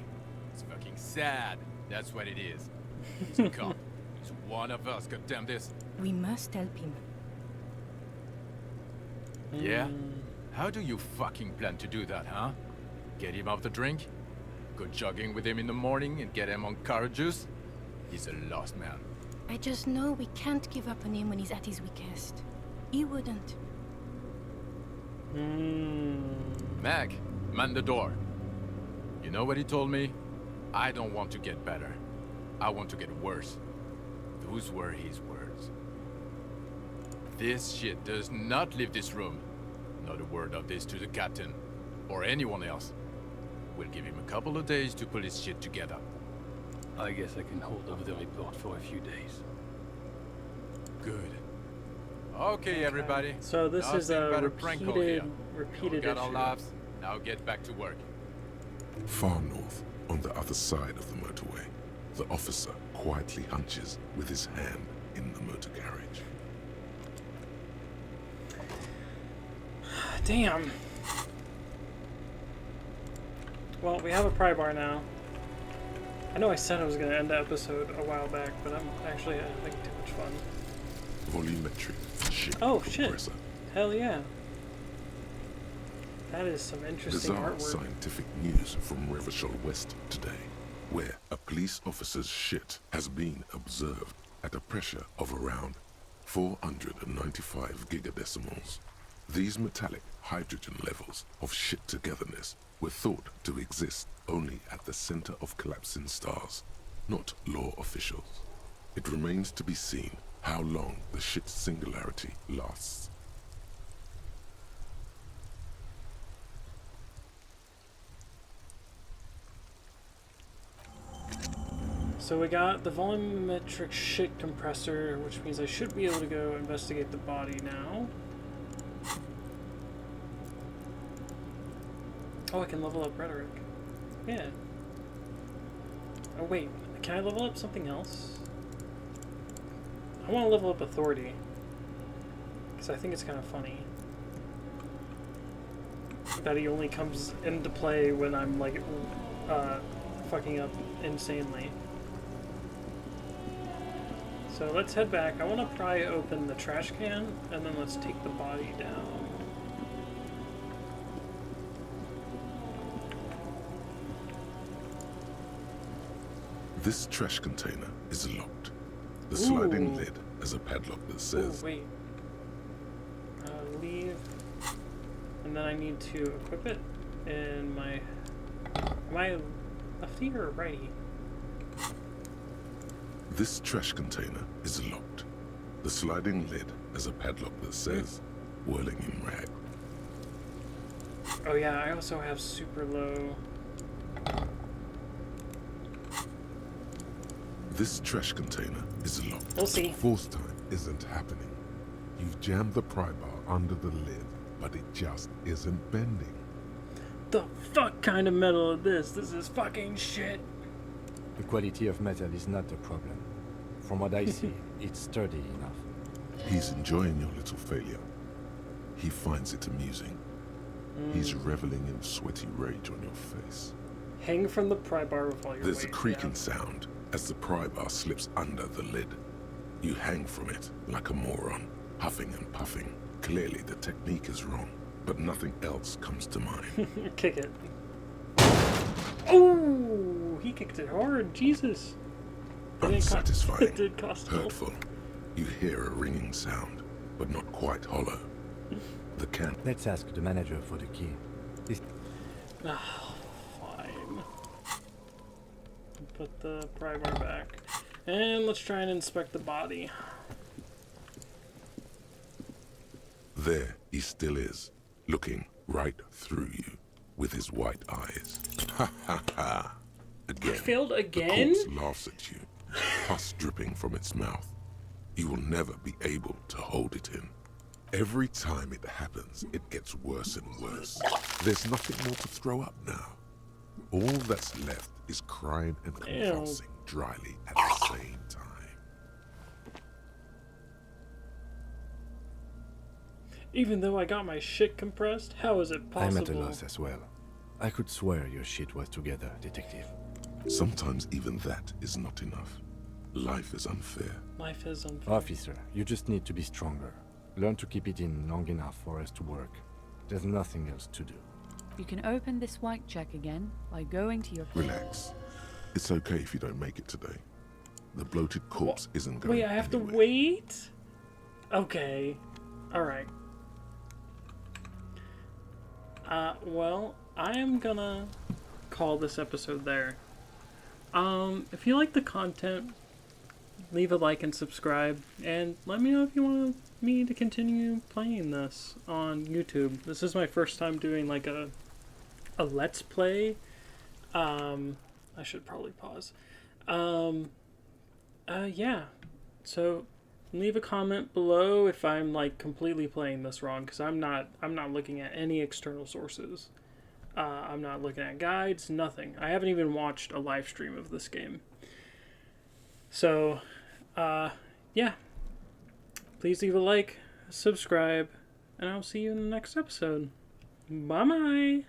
It's fucking sad. That's what it is. He's a cop. He's one of us, goddamn this. We must help him. Yeah? How do you fucking plan to do that, huh? Get him off the drink? Go jogging with him in the morning and get him on car juice? He's a lost man. I just know we can't give up on him when he's at his weakest. He wouldn't. Mac, man the door. You know what he told me? I don't want to get better. I want to get worse. Those were his words. This shit does not leave this room. Not a word of this to the captain, or anyone else. We'll give him a couple of days to pull his shit together. I guess I can hold over the report for a few days. Good. Okay, everybody. So this is Nothing a but prank call here. repeated Got our issue. laughs. Now get back to work. Far north, on the other side of the motorway, the officer quietly hunches with his hand in the motor carriage. Damn. Well, we have a pry bar now. I know I said I was going to end the episode a while back, but I'm actually having too much fun. Volumetric shit. Oh, shit. compressor. Hell yeah. That is some interesting Bizarre artwork. scientific news from Revachol West today, where a police officer's shit has been observed at a pressure of around 495 gigadecimals. These metallic hydrogen levels of shit togetherness were thought to exist only at the center of collapsing stars, not law officials. It remains to be seen how long the shit singularity lasts. So we got the volumetric shit compressor, which means I should be able to go investigate the body now. Oh, I can level up rhetoric. Yeah. Oh wait, can I level up something else? I want to level up authority, because I think it's kind of funny that he only comes into play when I'm like fucking up insanely. So let's head back. I want to pry open the trash can, and then let's take the body down. This trash container is locked. The sliding Ooh. lid has a padlock that says, Ooh, wait. Leave. And then I need to equip it in my... Am I lefty or righty? This trash container is locked. The sliding lid has a padlock that says, whirling in rag. Oh yeah, I also have super low... This trash container is locked. We'll see. Fourth time isn't happening. You've jammed the pry bar under the lid, but it just isn't bending. The fuck kind of metal is this? This is fucking shit. The quality of metal is not a problem. From what I see, it's sturdy enough. He's enjoying your little failure. He finds it amusing. He's reveling in sweaty rage on your face. Hang from the pry bar with all your There's a weight creaking down. sound as the pry bar slips under the lid. You hang from it like a moron, huffing and puffing. Clearly the technique is wrong, but nothing else comes to mind. Kick it. Oh, he kicked it hard. Jesus. Unsatisfying, It did cost hurtful. You hear a ringing sound, but not quite hollow. The can. Let's ask the manager for the key. Ah, fine. Put the pry bar back. And let's try and inspect the body. There he still is, looking right through you with his white eyes. Ha ha ha. Again. I failed again? The corpse laughs at you, pus dripping from its mouth. You will never be able to hold it in. Every time it happens, it gets worse and worse. There's nothing more to throw up now. All that's left is crying and convulsing dryly at the same time. Even though I got my shit compressed, how is it possible? I'm at a loss as well. I could swear your shit was together, detective. Sometimes even that is not enough. Life is unfair. Life is unfair. Officer, you just need to be stronger. Learn to keep it in long enough for us to work. There's nothing else to do. You can open this white check again by going to your... Relax. It's okay if you don't make it today. The bloated corpse isn't going Wait, I have anywhere. to wait? Okay. Alright. Well, I am gonna call this episode there. If you like the content, leave a like and subscribe, and let me know if you want me to continue playing this on YouTube. This is my first time doing like a let's play. I should probably pause. Yeah. So Leave a comment below if I'm like completely playing this wrong, because I'm not looking at any external sources. I'm not looking at guides, nothing. I haven't even watched a live stream of this game. So, yeah. Please leave a like, subscribe, and I'll see you in the next episode. Bye-bye!